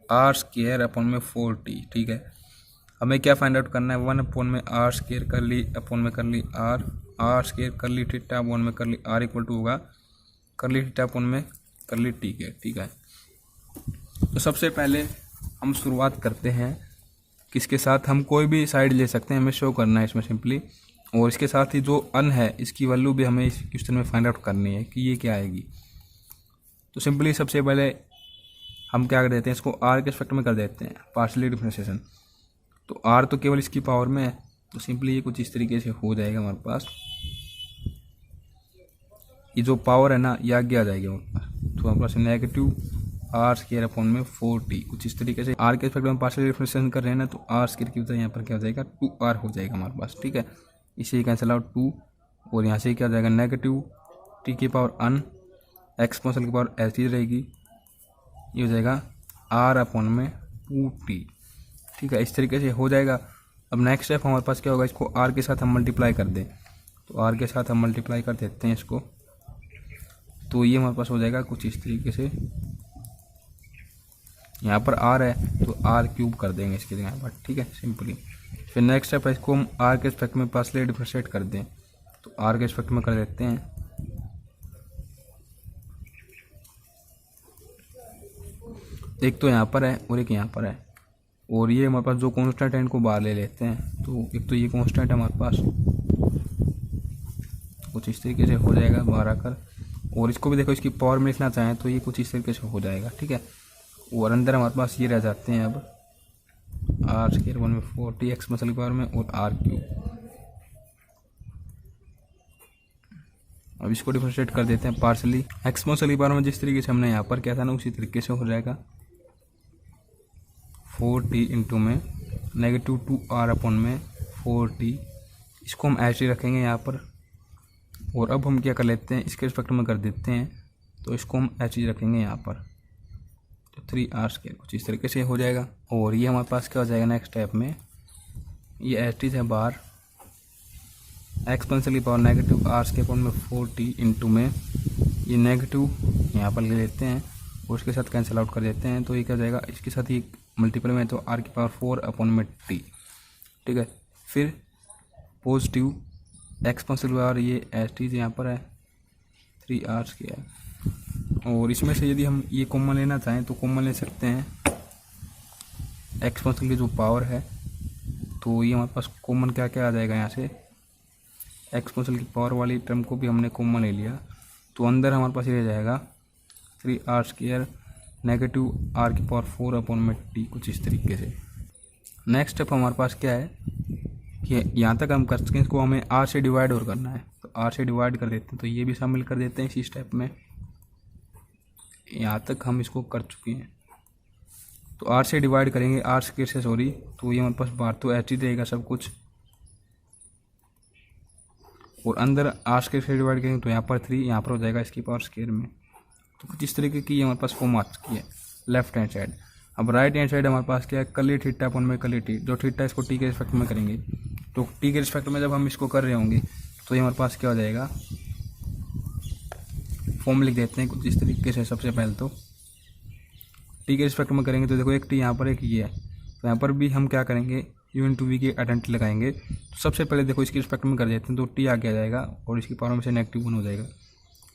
-r² अपॉन में 4t। ठीक है, हमें क्या फाइंड आउट करना है, 1 में आर स्केयर कर ली अपॉन में कर ली आर स्केयर कर ली थीटा अपॉन में कर ली आर इक्वल टू होगा कर ली थीटा अपॉन में कर ली टी के। ठीक है, तो सबसे पहले हम शुरुआत करते हैं किसके साथ, हम कोई भी साइड ले सकते हैं, हमें शो करना है इसमें सिंपली। और इसके साथ ही जो अन है इसकी वैल्यू भी हमें इस क्वेश्चन में फाइंड आउट करनी है कि ये क्या आएगी। तो सिंपली सबसे पहले हम क्या कर देते हैं, इसको आर के रिस्पेक्ट में कर देते हैं पार्शियली डिफरेंशिएशन। तो आर तो केवल इसकी पावर में है, तो सिंपली ये कुछ इस तरीके से हो जाएगा हमारे पास। ये जो पावर है ना ये आगे आ जाएगी हमारे पास, तो हमारे पास नेगेटिव आर स्केयर अपॉन में 4t कुछ इस तरीके से। आर के रिस्पेक्ट में पार्शियल डिफरेंशिएशन कर रहे हैं ना, तो आर स्केयर की बजाय यहाँ पर क्या हो जाएगा 2r हो जाएगा हमारे पास। ठीक है, इसे कैंसिल आउट 2 और यहाँ से क्या हो जाएगा नेगेटिव टी की पावर अन एक्सपोनेंशियल की पावर ऐसी रहेगी, ये हो जाएगा r अपॉन में 2t। ठीक है, इस तरीके से हो जाएगा। अब नेक्स्ट स्टेप हमारे पास क्या होगा, इसको r के साथ हम मल्टीप्लाई कर दें, तो r के साथ हम मल्टीप्लाई कर देते हैं इसको, तो ये हमारे पास हो जाएगा कुछ इस तरीके से। यहाँ पर r है तो r क्यूब कर देंगे इसके लिए यहाँ पर। ठीक है, सिंपली। फिर नेक्स्ट स्टेप है, इसको हम r के रिस्पेक्ट में पार्शियली डिफरेंशिएट कर दें, तो r के रिस्पेक्ट में कर देते हैं। एक तो यहाँ पर है और एक यहाँ पर है, और ये हमारे पास जो कांस्टेंट है इनको बाहर ले लेते हैं। तो एक तो ये कांस्टेंट है हमारे पास, कुछ इस तरीके से हो जाएगा बाहर आकर। और इसको भी देखो, इसकी पावर में लिखना चाहें तो ये कुछ इस तरीके से हो जाएगा। ठीक है, और अंदर हमारे पास ये रह जाते हैं अब आर स्केयर 1 में 4t एक्सपोनेंशियल की पावर में और आर क्यूब। अब इसको डिफरेंशिएट कर देते हैं पार्शियली एक्सपोनेंशियल की पावर में, जिस तरीके से हमने यहाँ पर किया था ना उसी तरीके से हो जाएगा 4t इंटू में नेगेटिव 2r अपॉन में 4t। इसको हम ऐसे रखेंगे यहाँ पर, और अब हम क्या कर लेते हैं इसके रिस्पेक्ट में कर देते हैं, तो इसको हम ऐसे रखेंगे यहाँ पर, तो 3r स्केयर कुछ इस तरीके से हो जाएगा। और ये हमारे पास क्या हो जाएगा नेक्स्ट स्टेप में, ये ऐसे है बाहर एक्सपोनेंशियल की power negative r square upon में 4t इंटू में ये नेगेटिव यहाँ पर ले लेते हैं और उसके साथ कैंसिल आउट कर देते हैं, तो ये क्या हो जाएगा इसके साथ ही मल्टीपल में, तो आर की पावर 4 अपॉन में t। ठीक है, फिर पॉजिटिव एक्सपोनेंशियल की पावर ये एस टी यहाँ पर है 3r स्केयर। और इसमें से यदि हम ये कॉमन लेना चाहें तो कॉमन ले सकते हैं एक्सपोनेंशियल की जो पावर है, तो ये हमारे पास कॉमन क्या क्या आ जाएगा, यहाँ से एक्सपोनेंशियल की पावर वाली टर्म को भी हमने कॉमन ले लिया, तो अंदर हमारे पास ये रह जाएगा 3r स्केयर नेगेटिव r की पावर 4 अपॉन में t कुछ इस तरीके से। नेक्स्ट स्टेप हमारे पास क्या है कि यहाँ तक हम कर सकें, इसको हमें r से डिवाइड और करना है, तो r से डिवाइड कर देते हैं, तो ये भी शामिल कर देते हैं इसी स्टेप में। यहाँ तक हम इसको कर चुके हैं, तो r से डिवाइड करेंगे r स्केयर से, सॉरी, तो ये हमारे पास बाहर तो ऐसे ही रहेगा सब कुछ, और अंदर r स्केयर से डिवाइड करेंगे तो यहाँ पर 3 यहाँ पर हो जाएगा इसकी पावर स्केयर में। तो कुछ इस तरीके की हमारे पास फॉर्म आ चुकी है लेफ्ट हैंड साइड। अब राइट हैंड साइड हमारे पास क्या है, कली थीटा अपॉन में कली टी, जो थीटा इसको टी के रिस्पेक्ट में करेंगे, तो टी के रिस्पेक्ट में जब हम इसको कर रहे होंगे तो ये हमारे पास क्या हो जाएगा, फॉर्म लिख देते हैं कुछ इस तरीके से। सबसे पहले तो टी के रिस्पेक्ट में करेंगे, तो देखो एक टी यहाँ पर एक ये है, तो यहाँ पर भी हम क्या करेंगे यू इंटू वी की आइडेंटिटी लगाएंगे। तो सबसे पहले देखो इसके रिस्पेक्ट में कर देते हैं, तो टी आगे आ जाएगा और इसकी पावर में से -1 हो जाएगा,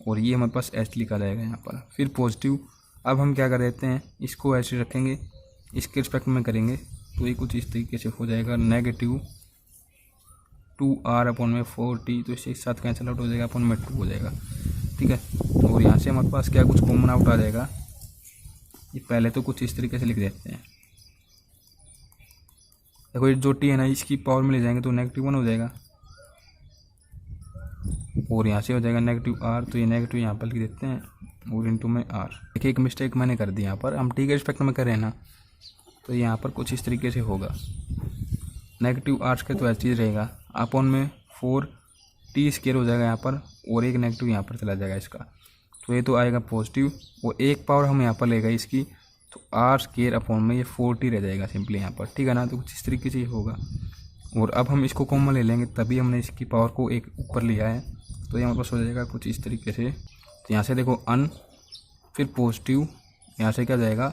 और ये हमारे पास एच लिखा जाएगा यहाँ पर। फिर पॉजिटिव, अब हम क्या कर देते हैं इसको ऐसे रखेंगे, इसके रिस्पेक्ट में करेंगे, तो ये कुछ इस तरीके से हो जाएगा नेगेटिव 2r अपॉन में 4t, तो इससे साथ कैंसिल आउट हो जाएगा, अपॉन में 2 हो जाएगा। ठीक है, और यहाँ से हमारे पास क्या कुछ कॉमन आउट आ जाएगा, ये पहले तो कुछ इस तरीके से लिख देते हैं। देखो ये जो टी है ना इसकी पावर में ले जाएंगे तो -1 हो जाएगा, और यहाँ से हो जाएगा -r, तो ये नेगेटिव यहाँ पर लिख देते हैं और इंटू में r। देखिए एक मिस्टेक मैंने कर दी यहाँ पर, हम टी के रिस्पेक्ट में करें ना, तो यहाँ पर कुछ इस तरीके से होगा -r के तो ऐसी चीज़ रहेगा, अपॉन में 4t स्केयर हो जाएगा यहाँ पर, और एक नेगेटिव यहाँ पर चला जाएगा इसका, तो ये तो आएगा पॉजिटिव, और एक पावर हम यहाँ पर लेगा इसकी, तो r स्केयर अपॉन में ये 4t रह जाएगा सिंपली यहाँ पर। ठीक है ना, तो कुछ इस तरीके से ही होगा। और अब हम इसको कॉमन ले लेंगे, तभी हमने इसकी पावर को एक ऊपर लिया है, तो ये हमारे पास हो जाएगा कुछ इस तरीके से। तो यहाँ से देखो अन, फिर पॉजिटिव, यहाँ से क्या जाएगा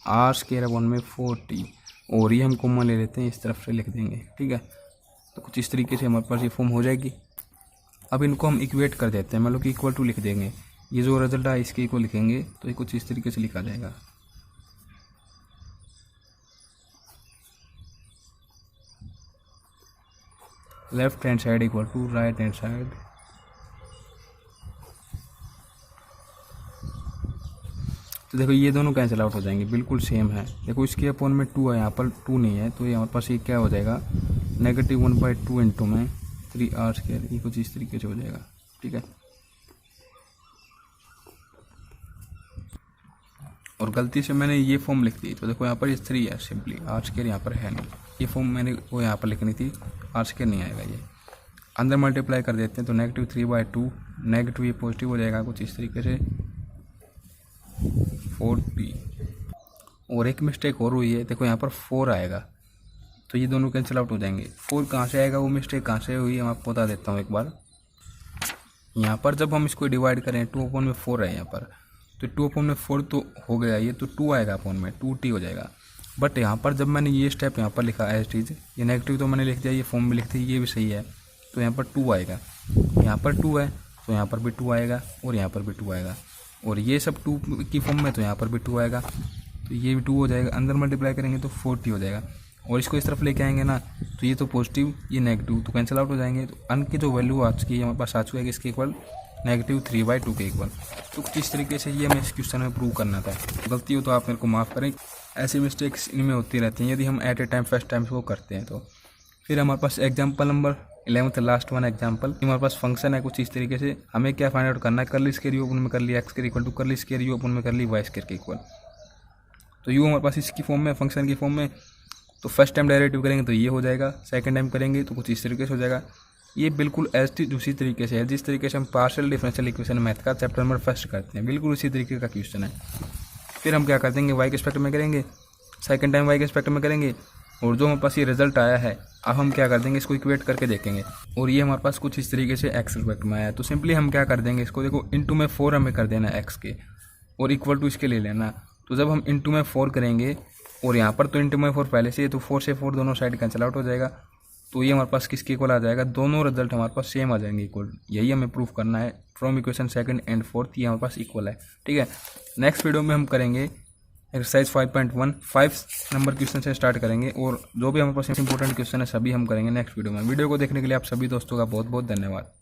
r स्केयर अपॉन में 4t, और ये हम कॉमा ले लेते हैं, इस तरफ से लिख देंगे, ठीक है। तो कुछ इस तरीके से हमारे पास ये फॉर्म हो जाएगी। अब इनको हम इक्वेट कर देते हैं, मतलब कि इक्वल टू लिख देंगे। ये जो रिजल्ट है इसके इक्वल लिखेंगे तो ये कुछ इस तरीके से लिखा जाएगा। Left hand side equal to right hand side. तो देखो ये दोनों कैंसिल आउट हो जाएंगे, बिल्कुल सेम है। देखो इसके अपोन में 2 है, यहाँ पर 2 नहीं है, तो ये हमारे पास ये क्या हो जाएगा, -1/2 इंटू में 3r²। ये कुछ इस तरीके से हो जाएगा, ठीक है। और गलती से मैंने ये फॉर्म लिख दी, तो देखो यहाँ पर ये 3 है सिंपली, r² यहाँ पर है नहीं। ये फॉर्म मैंने वो यहाँ पर लिखनी थी, r² नहीं आएगा। ये अंदर मल्टीप्लाई कर देते हैं तो -3/2, नेगेटिव ये पॉजिटिव हो जाएगा कुछ इस तरीके से 40। और एक मिस्टेक और हुई है, देखो यहाँ पर 4 आएगा, तो ये दोनों कैंसिल आउट हो जाएंगे। 4 कहाँ से आएगा, वो मिस्टेक कहाँ से हुई है मैं आपको बता देता हूँ एक बार। यहाँ पर जब हम इसको डिवाइड करें 2/4 है यहाँ पर, तो 2/4 तो हो गया ये, तो 2 आएगा अपॉन में 2t हो जाएगा। बट यहाँ पर जब मैंने ये स्टेप यहाँ पर लिखा एज इट इज, ये नेगेटिव तो मैंने लिख दिया, ये फॉर्म में लिख दी, ये भी सही है, तो यहाँ पर 2 आएगा। यहाँ पर 2 है तो यहाँ पर भी 2 आएगा, और यहाँ पर भी 2 आएगा, और ये सब 2 की फॉर्म में, तो यहाँ पर भी 2 आएगा, तो ये भी 2 हो जाएगा। अंदर मल्टीप्लाई करेंगे तो 40 हो जाएगा, और इसको इस तरफ लेके आएंगे ना, तो ये तो पॉजिटिव ये नेगेटिव तो कैंसिल आउट हो जाएंगे। तो अन की जो वैल्यू आ चुकी है हमारे पास आ चुका है इसके इक्वल -3/2 के इक्वल। तो कुछ इस तरीके से ये हमें इस क्वेश्चन में प्रूव करना था। गलती हो तो आप मेरे को माफ़ करें, ऐसी मिस्टेक्स इनमें होती रहती हैं यदि हम at a time first time को करते हैं। तो फिर हमारे पास example number 11th last one example, हमारे पास फंक्शन है कुछ इस तरीके से। हमें क्या फाइंड आउट करना है, कर्ली स्क्वायर यू ओपन में कर ली x² equal to curly square u open में कर ली y² के इक्वल। तो यू हमारे पास इसकी फॉर्म में, फंक्शन की फॉर्म में, तो फर्स्ट टाइम डेरिवेटिव करेंगे तो ये हो जाएगा, सेकंड टाइम करेंगे तो कुछ इस तरीके से हो जाएगा। ये बिल्कुल ऐसी दूसरी तरीके से है जिस तरीके से हम पार्शियल डिफरेंशियल इक्वेशन मैथ का चैप्टर नंबर 1 करते हैं, बिल्कुल उसी तरीके का क्वेश्चन है। फिर हम क्या कर देंगे, y के रिस्पेक्ट में करेंगे, सेकंड टाइम y के रिस्पेक्ट में करेंगे, और जो हमारे पास ये रिजल्ट आया है अब हम क्या कर देंगे, इसको इक्वेट करके देखेंगे। और ये हमारे पास कुछ इस तरीके से x रिस्पेक्ट में आया है, तो सिंपली हम क्या कर देंगे, इसको देखो इंटू में 4 हमें कर देना है x के, और इक्वल टू इसके ले लेना। तो जब हम इंटू में 4 करेंगे, और यहाँ पर तो इंटू में 4 पहले से, तो 4 से 4 दोनों साइड कैंसिल आउट हो जाएगा, तो ये हमारे पास किसके इक्वल आ जाएगा, दोनों रिजल्ट हमारे पास सेम आ जाएंगे इक्वल। यही हमें प्रूफ करना है from equation second and fourth, ये हमारे पास इक्वल है, ठीक है। नेक्स्ट वीडियो में हम करेंगे एक्सरसाइज 5.1 5 नंबर क्वेश्चन से स्टार्ट करेंगे, और जो भी हमारे पास इंपॉर्टेंट क्वेश्चन है सभी हम करेंगे नेक्स्ट वीडियो में। वीडियो को देखने के लिए आप सभी दोस्तों का बहुत बहुत धन्यवाद।